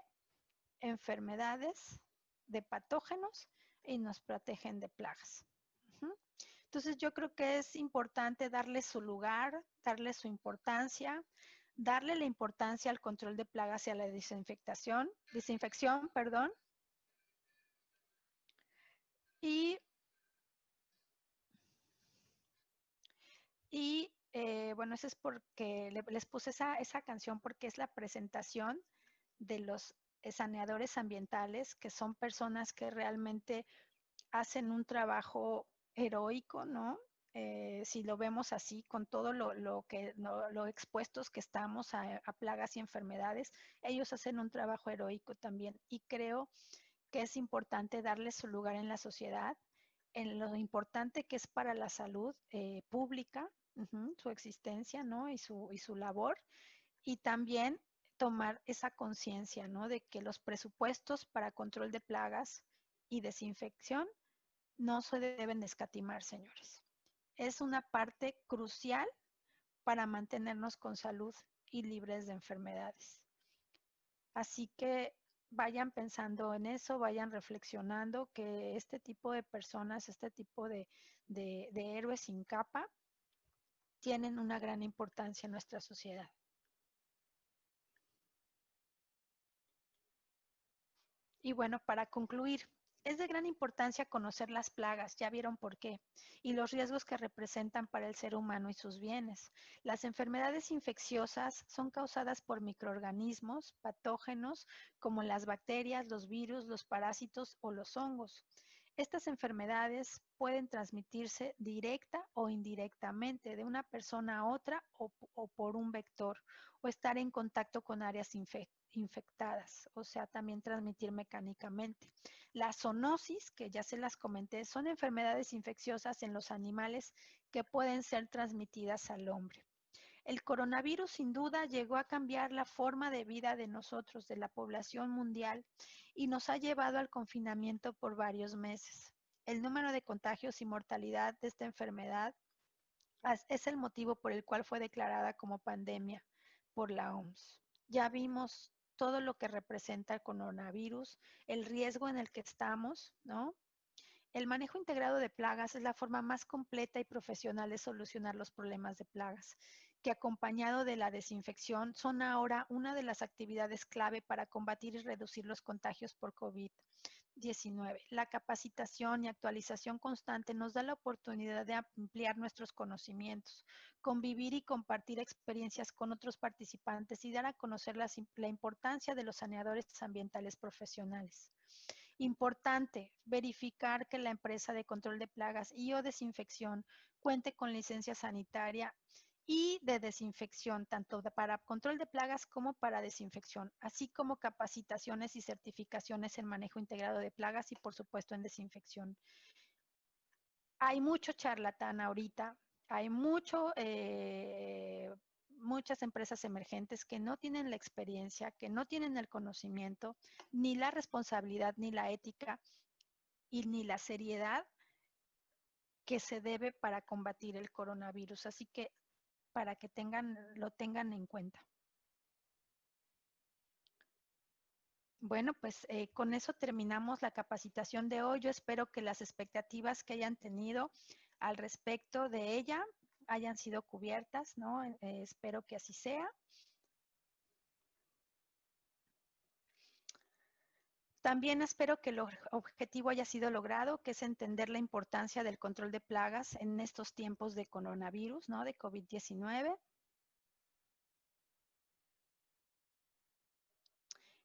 enfermedades, de patógenos y nos protegen de plagas. Entonces yo creo que es importante darle su lugar, darle su importancia, darle la importancia al control de plagas y a la desinfección, perdón, y bueno, eso es porque les puse esa canción porque es la presentación de los saneadores ambientales, que son personas que realmente hacen un trabajo heroico, ¿no? Si lo vemos así, con todo lo expuestos que estamos a plagas y enfermedades, ellos hacen un trabajo heroico también. Y creo que es importante darles su lugar en la sociedad, en lo importante que es para la salud pública, su existencia, ¿no? Y su labor, y también tomar esa conciencia, ¿no? De que los presupuestos para control de plagas y desinfección no se deben escatimar, señores. Es una parte crucial para mantenernos con salud y libres de enfermedades. Así que vayan pensando en eso, vayan reflexionando que este tipo de personas, este tipo de héroes sin capa, tienen una gran importancia en nuestra sociedad. Y bueno, para concluir, es de gran importancia conocer las plagas, ya vieron por qué, y los riesgos que representan para el ser humano y sus bienes. Las enfermedades infecciosas son causadas por microorganismos, patógenos, como las bacterias, los virus, los parásitos o los hongos. Estas enfermedades pueden transmitirse directa o indirectamente de una persona a otra o por un vector o estar en contacto con áreas infectadas, o sea, también transmitir mecánicamente. La zoonosis, que ya se las comenté, son enfermedades infecciosas en los animales que pueden ser transmitidas al hombre. El coronavirus sin duda llegó a cambiar la forma de vida de nosotros, de la población mundial, y nos ha llevado al confinamiento por varios meses. El número de contagios y mortalidad de esta enfermedad Es el motivo por el cual fue declarada como pandemia por la OMS. Ya vimos todo lo que representa el coronavirus, el riesgo en el que estamos, ¿no? El manejo integrado de plagas es la forma más completa y profesional de solucionar los problemas de plagas, que acompañado de la desinfección son ahora una de las actividades clave para combatir y reducir los contagios por COVID-19. La capacitación y actualización constante nos da la oportunidad de ampliar nuestros conocimientos, convivir y compartir experiencias con otros participantes y dar a conocer la importancia de los saneadores ambientales profesionales. Importante, verificar que la empresa de control de plagas y o desinfección cuente con licencia sanitaria y de desinfección, tanto para control de plagas como para desinfección, así como capacitaciones y certificaciones en manejo integrado de plagas y, por supuesto, en desinfección. Hay mucho charlatán ahorita, hay muchas empresas emergentes que no tienen la experiencia, que no tienen el conocimiento, ni la responsabilidad, ni la ética y ni la seriedad que se debe para combatir el coronavirus. Así que para que lo tengan en cuenta. Bueno, pues con eso terminamos la capacitación de hoy. Yo espero que las expectativas que hayan tenido al respecto de ella hayan sido cubiertas, ¿no? Espero que así sea. También espero que el objetivo haya sido logrado, que es entender la importancia del control de plagas en estos tiempos de coronavirus, ¿no? De COVID-19.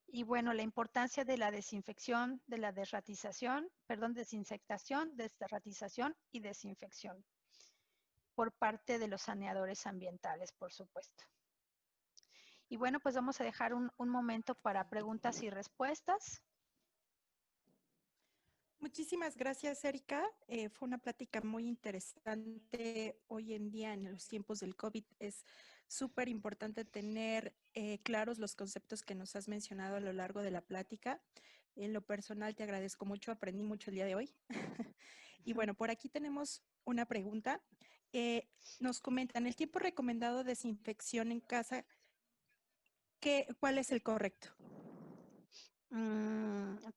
Y bueno, la importancia de la desinfección, de la desratización, perdón, desinsectación, desratización y desinfección por parte de los saneadores ambientales, por supuesto. Y bueno, pues vamos a dejar un momento para preguntas y respuestas.
Muchísimas gracias, Erika. Fue una plática muy interesante. Hoy en día, en los tiempos del COVID, es súper importante tener claros los conceptos que nos has mencionado a lo largo de la plática. En lo personal, te agradezco mucho, aprendí mucho el día de hoy. Y bueno, por aquí tenemos una pregunta. Nos comentan, el tiempo recomendado de desinfección en casa, ¿cuál es el correcto?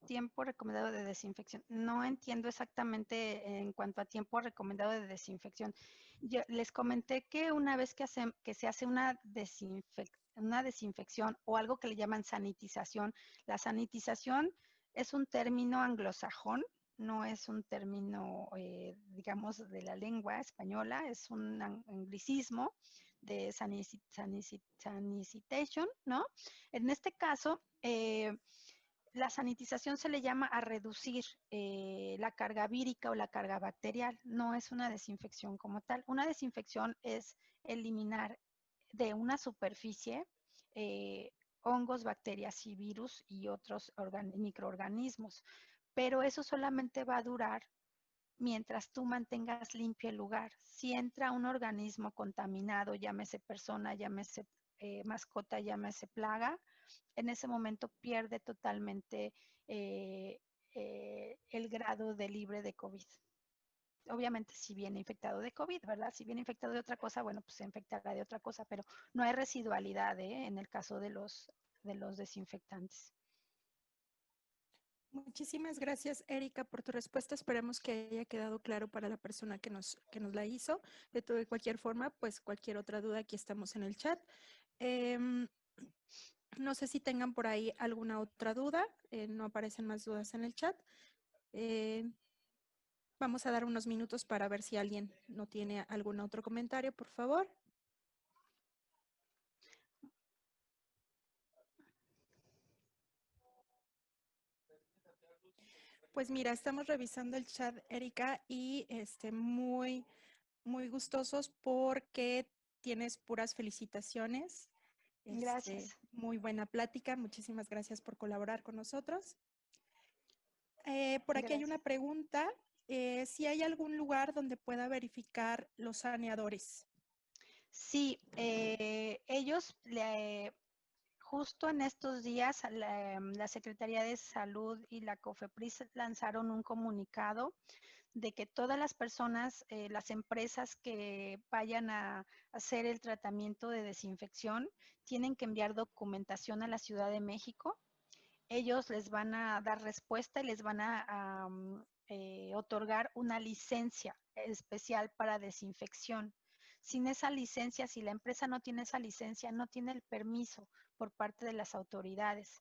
Tiempo recomendado de desinfección. No entiendo exactamente en cuanto a tiempo recomendado de desinfección. Yo les comenté que una vez que se hace una desinfección o algo que le llaman sanitización, la sanitización es un término anglosajón, no es un término, digamos, de la lengua española, es un anglicismo de sanitización, ¿no? En este caso, la sanitización se le llama a reducir la carga vírica o la carga bacterial, no es una desinfección como tal. Una desinfección es eliminar de una superficie hongos, bacterias y virus y otros microorganismos, pero eso solamente va a durar mientras tú mantengas limpio el lugar. Si entra un organismo contaminado, llámese persona, llámese mascota, llámese plaga, en ese momento pierde totalmente el grado de libre de COVID. Obviamente si viene infectado de COVID, ¿verdad? Si viene infectado de otra cosa, bueno, pues se infectará de otra cosa, pero no hay residualidad en el caso de los desinfectantes.
Muchísimas gracias, Erika, por tu respuesta. Esperemos que haya quedado claro para la persona que nos la hizo. De cualquier forma, pues cualquier otra duda, aquí estamos en el chat. No sé si tengan por ahí alguna otra duda. No aparecen más dudas en el chat. Vamos a dar unos minutos para ver si alguien no tiene algún otro comentario, por favor. Pues mira, estamos revisando el chat, Erika, y muy gustosos porque tienes puras felicitaciones.
Gracias.
Muy buena plática. Muchísimas gracias por colaborar con nosotros. Por aquí hay una
Gracias.
pregunta. Si hay algún lugar donde pueda verificar los saneadores.
Sí, ellos justo en estos días la Secretaría de Salud y la COFEPRIS lanzaron un comunicado de que todas las personas, las empresas que vayan a hacer el tratamiento de desinfección, tienen que enviar documentación a la Ciudad de México. Ellos les van a dar respuesta y les van a otorgar una licencia especial para desinfección. Sin esa licencia, si la empresa no tiene esa licencia, no tiene el permiso por parte de las autoridades.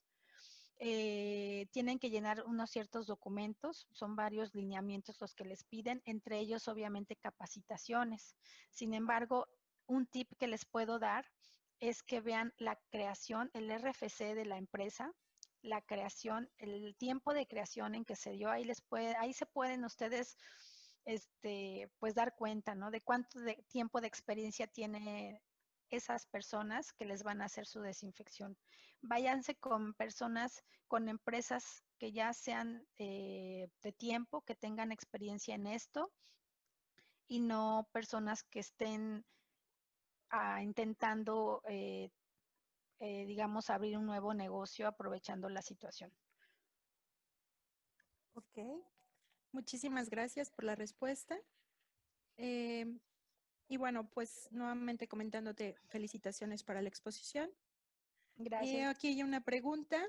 Tienen que llenar unos ciertos documentos, son varios lineamientos los que les piden, entre ellos obviamente capacitaciones. Sin embargo, un tip que les puedo dar es que vean la creación, el RFC de la empresa, la creación, el tiempo de creación en que se dio, ahí se pueden ustedes pues dar cuenta, ¿no? De cuánto tiempo de experiencia tiene esas personas que les van a hacer su desinfección. Váyanse con personas, con empresas que ya sean de tiempo, que tengan experiencia en esto y no personas que estén intentando, digamos, abrir un nuevo negocio aprovechando la situación.
Ok, muchísimas gracias por la respuesta. Y bueno, pues nuevamente comentándote felicitaciones para la exposición.
Gracias.
Aquí hay una pregunta.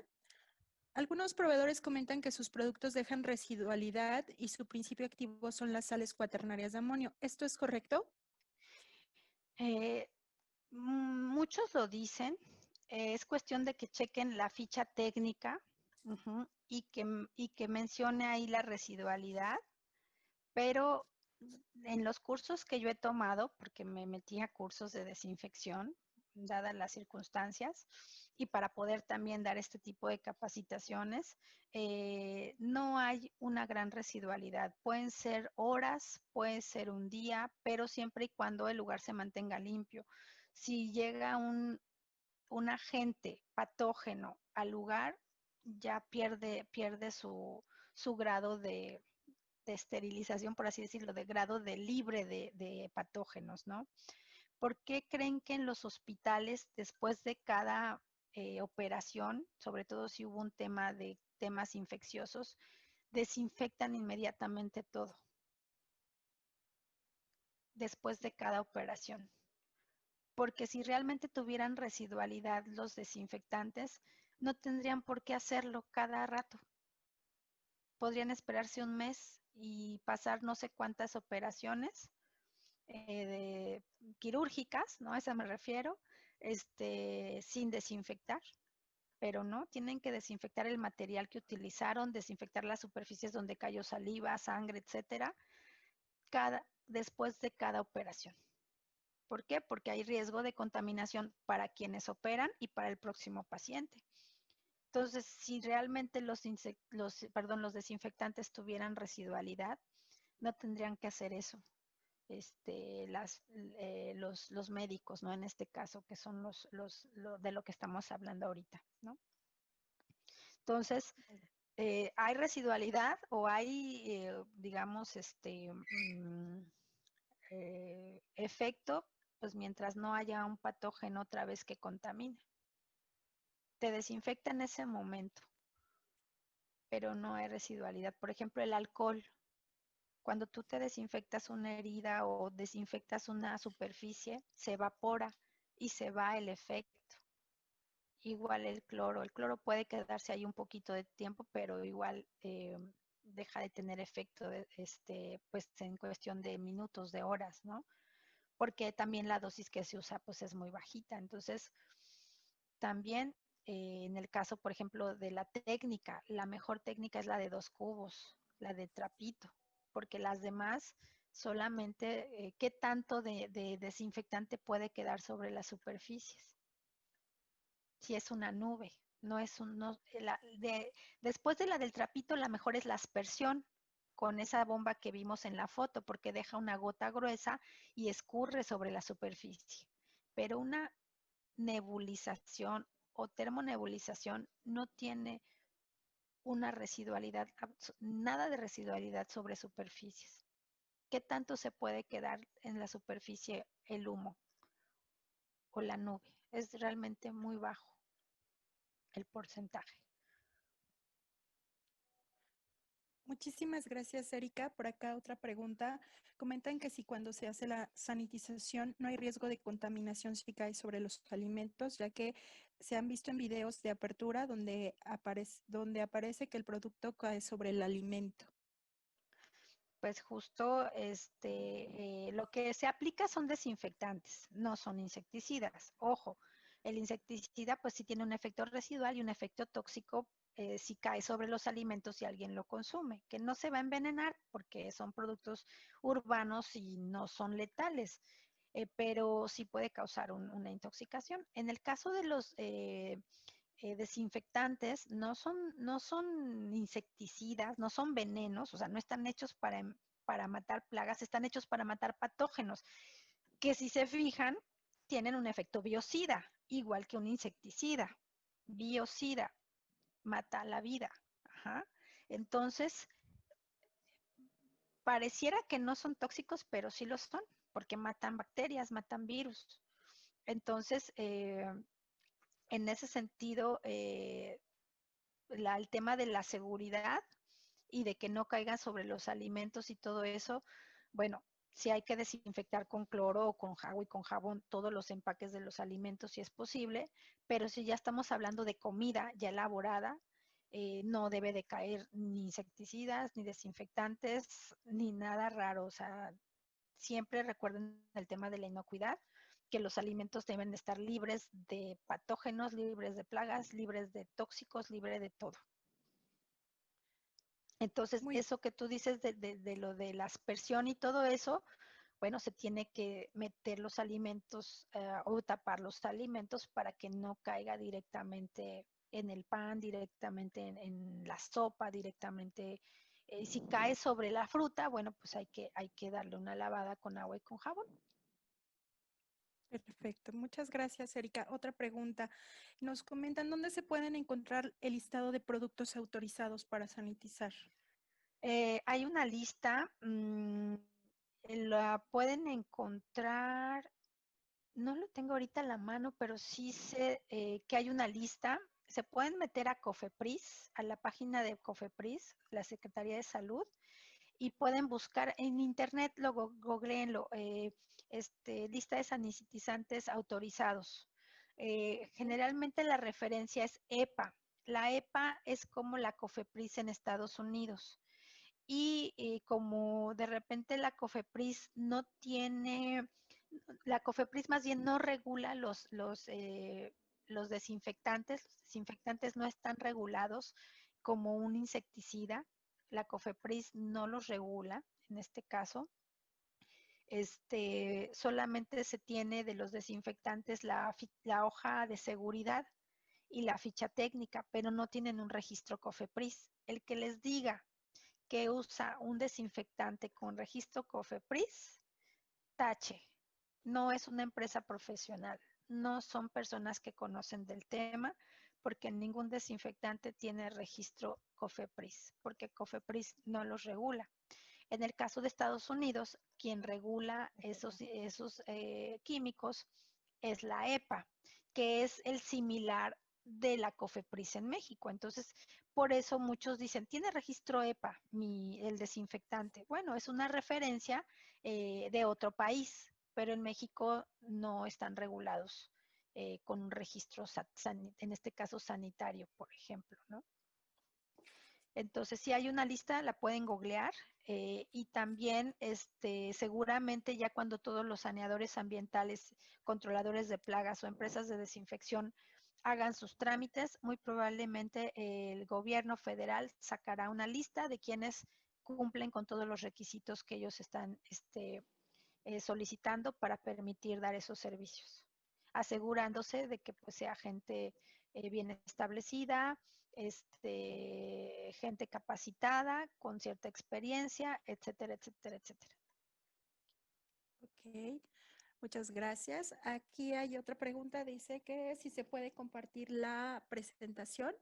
Algunos proveedores comentan que sus productos dejan residualidad y su principio activo son las sales cuaternarias de amonio. ¿Esto es correcto?
Muchos lo dicen. Es cuestión de que chequen la ficha técnica y que mencione ahí la residualidad, pero en los cursos que yo he tomado, porque me metí a cursos de desinfección, dadas las circunstancias, y para poder también dar este tipo de capacitaciones, no hay una gran residualidad. Pueden ser horas, puede ser un día, pero siempre y cuando el lugar se mantenga limpio. Si llega un agente patógeno al lugar, ya pierde su grado de esterilización, por así decirlo, de grado de libre de patógenos, ¿no? ¿Por qué creen que en los hospitales, después de cada operación, sobre todo si hubo un tema de temas infecciosos, desinfectan inmediatamente todo después de cada operación? Porque si realmente tuvieran residualidad los desinfectantes, no tendrían por qué hacerlo cada rato. Podrían esperarse un mes y pasar no sé cuántas operaciones quirúrgicas, ¿no? A esa me refiero, sin desinfectar, pero no, tienen que desinfectar el material que utilizaron, desinfectar las superficies donde cayó saliva, sangre, etcétera, después de cada operación. ¿Por qué? Porque hay riesgo de contaminación para quienes operan y para el próximo paciente. Entonces, si realmente los desinfectantes tuvieran residualidad, no tendrían que hacer eso. Los médicos, ¿no? En este caso, que son de lo que estamos hablando ahorita, ¿no? Entonces, hay residualidad o hay, digamos, efecto, pues mientras no haya un patógeno otra vez que contamine. Te desinfecta en ese momento, pero no hay residualidad. Por ejemplo, el alcohol. Cuando tú te desinfectas una herida o desinfectas una superficie, se evapora y se va el efecto. Igual el cloro puede quedarse ahí un poquito de tiempo, pero igual deja de tener efecto pues en cuestión de minutos, de horas, ¿no? Porque también la dosis que se usa pues es muy bajita. Entonces, también en el caso, por ejemplo, de la técnica, la mejor técnica es la de 2 cubos, la de trapito, porque las demás solamente, ¿qué tanto de desinfectante puede quedar sobre las superficies? Si es una nube, no es un, no, después de la del trapito, la mejor es la aspersión con esa bomba que vimos en la foto, porque deja una gota gruesa y escurre sobre la superficie. Pero una nebulización o termonebulización no tiene una residualidad, nada de residualidad sobre superficies. ¿Qué tanto se puede quedar en la superficie el humo o la nube? Es realmente muy bajo el porcentaje.
Muchísimas gracias, Erika. Por acá otra pregunta. Comentan que si cuando se hace la sanitización no hay riesgo de contaminación si cae sobre los alimentos, ya que se han visto en videos de apertura donde aparece que el producto cae sobre el alimento.
Pues justo lo que se aplica son desinfectantes, no son insecticidas. Ojo, el insecticida pues sí tiene un efecto residual y un efecto tóxico si cae sobre los alimentos y alguien lo consume, que no se va a envenenar porque son productos urbanos y no son letales, pero sí puede causar una intoxicación. En el caso de los desinfectantes no son insecticidas, no son venenos, o sea, no están hechos para matar plagas, están hechos para matar patógenos, que si se fijan, tienen un efecto biocida, igual que un insecticida. Biocida, mata la vida. Ajá. Entonces, pareciera que no son tóxicos, pero sí lo son, porque matan bacterias, matan virus. Entonces, en ese sentido, el tema de la seguridad y de que no caigan sobre los alimentos y todo eso, bueno, sí hay que desinfectar con cloro o con agua y con jabón todos los empaques de los alimentos si es posible, pero si ya estamos hablando de comida ya elaborada, no debe de caer ni insecticidas, ni desinfectantes, ni nada raro. O sea, siempre recuerden el tema de la inocuidad, que los alimentos deben de estar libres de patógenos, libres de plagas, libres de tóxicos, libres de todo. Entonces,
Muy
eso que tú dices de lo de la aspersión y todo eso, bueno, se tiene que meter los alimentos o tapar los alimentos para que no caiga directamente en el pan, directamente en la sopa, directamente. Si cae sobre la fruta, bueno, pues hay que darle una lavada con agua y con jabón.
perfecto. Muchas gracias, Erika. Otra pregunta. Nos comentan dónde se pueden encontrar el listado de productos autorizados para sanitizar.
Hay una lista, la pueden encontrar. No lo tengo ahorita a la mano, pero sí sé que hay una lista. Se pueden meter a COFEPRIS, a la página de COFEPRIS, la Secretaría de Salud, y pueden buscar en internet, luego googleenlo, lista de sanitizantes autorizados. Generalmente la referencia es EPA. La EPA es como la COFEPRIS en Estados Unidos. Y como de repente la COFEPRIS más bien no regula los desinfectantes. Los desinfectantes no están regulados como un insecticida. La COFEPRIS no los regula en este caso. Solamente se tiene de los desinfectantes la hoja de seguridad y la ficha técnica, pero no tienen un registro COFEPRIS. El que les diga que usa un desinfectante con registro COFEPRIS, tache. No es una empresa profesional, no son personas que conocen del tema, porque ningún desinfectante tiene registro COFEPRIS, porque COFEPRIS no los regula. En el caso de Estados Unidos, quien regula esos químicos es la EPA, que es el similar de la COFEPRIS en México. Entonces, por eso muchos dicen, ¿tiene registro EPA el desinfectante? Bueno, es una referencia de otro país, pero en México no están regulados con un registro, en este caso sanitario, por ejemplo, ¿no? Entonces, si hay una lista, la pueden googlear y también seguramente ya cuando todos los saneadores ambientales, controladores de plagas o empresas de desinfección hagan sus trámites, muy probablemente el gobierno federal sacará una lista de quienes cumplen con todos los requisitos que ellos están solicitando para permitir dar esos servicios, asegurándose de que pues, sea gente bien establecida, gente capacitada, con cierta experiencia, etcétera, etcétera, etcétera.
Ok, muchas gracias. Aquí hay otra pregunta. Dice que si se puede compartir la presentación,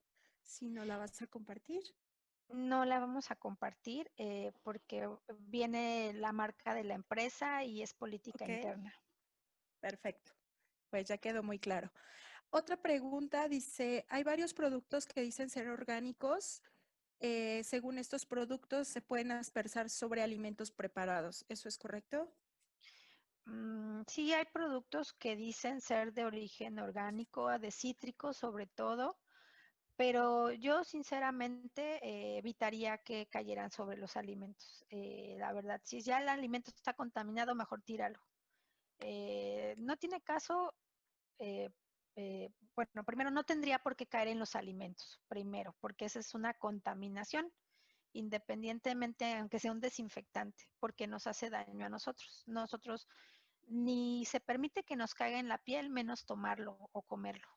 si no la vas a compartir.
No la vamos a compartir porque viene la marca de la empresa y es política
Ok,
interna.
perfecto. Pues ya quedó muy claro. Otra pregunta dice, hay varios productos que dicen ser orgánicos según estos productos, se pueden aspersar sobre alimentos preparados. ¿Eso es correcto?
Sí, hay productos que dicen ser de origen orgánico, de cítrico sobre todo, pero yo sinceramente evitaría que cayeran sobre los alimentos. La verdad, si ya el alimento está contaminado, mejor tíralo. No tiene caso, eh, bueno, primero no tendría por qué caer en los alimentos, primero, porque esa es una contaminación, independientemente, aunque sea un desinfectante, porque nos hace daño a nosotros. Nosotros ni se permite que nos caiga en la piel, menos tomarlo o comerlo.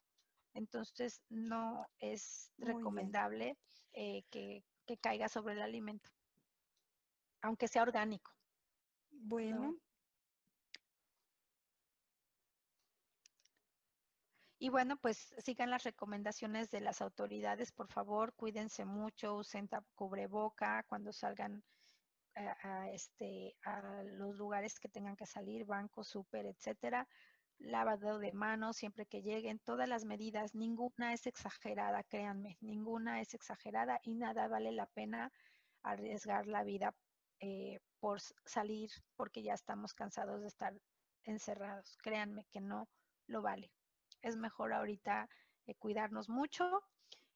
Entonces, no es
Muy bien.
recomendable que caiga sobre el alimento, aunque sea orgánico. No.
Bueno,
Y bueno, pues sigan las recomendaciones de las autoridades, por favor, cuídense mucho, usen cubreboca cuando salgan a los lugares que tengan que salir, banco, súper, etcétera. Lavado de manos siempre que lleguen, todas las medidas, ninguna es exagerada, créanme, ninguna es exagerada y nada vale la pena arriesgar la vida por salir porque ya estamos cansados de estar encerrados. Créanme que no lo vale. Es mejor ahorita cuidarnos mucho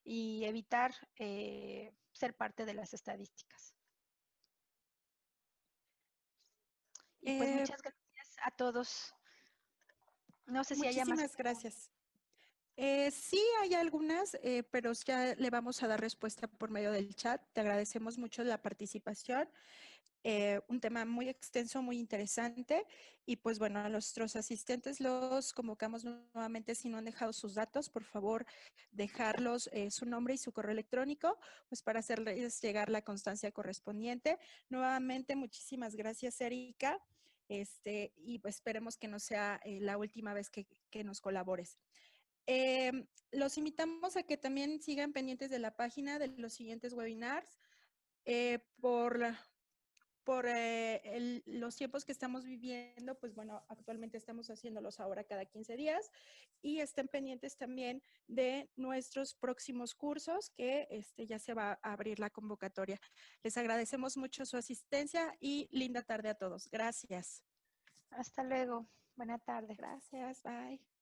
y evitar ser parte de las estadísticas. Y pues
eh,
muchas gracias a todos. No sé si haya más
muchísimas
preguntas.
gracias. Sí, hay algunas, pero ya le vamos a dar respuesta por medio del chat. Te agradecemos mucho la participación. Un tema muy extenso, muy interesante. Y pues bueno, a nuestros asistentes los convocamos nuevamente. Si no han dejado sus datos, por favor, dejarlos su nombre y su correo electrónico, pues para hacerles llegar la constancia correspondiente. Nuevamente, muchísimas gracias, Erika. Y pues esperemos que no sea la última vez que nos colabores. Los invitamos a que también sigan pendientes de la página de los siguientes webinars. Por los tiempos que estamos viviendo, pues bueno, actualmente estamos haciéndolos ahora cada 15 días y estén pendientes también de nuestros próximos cursos que ya se va a abrir la convocatoria. Les agradecemos mucho su asistencia y linda tarde a todos. Gracias.
Hasta luego. Buena tarde.
Gracias. Bye.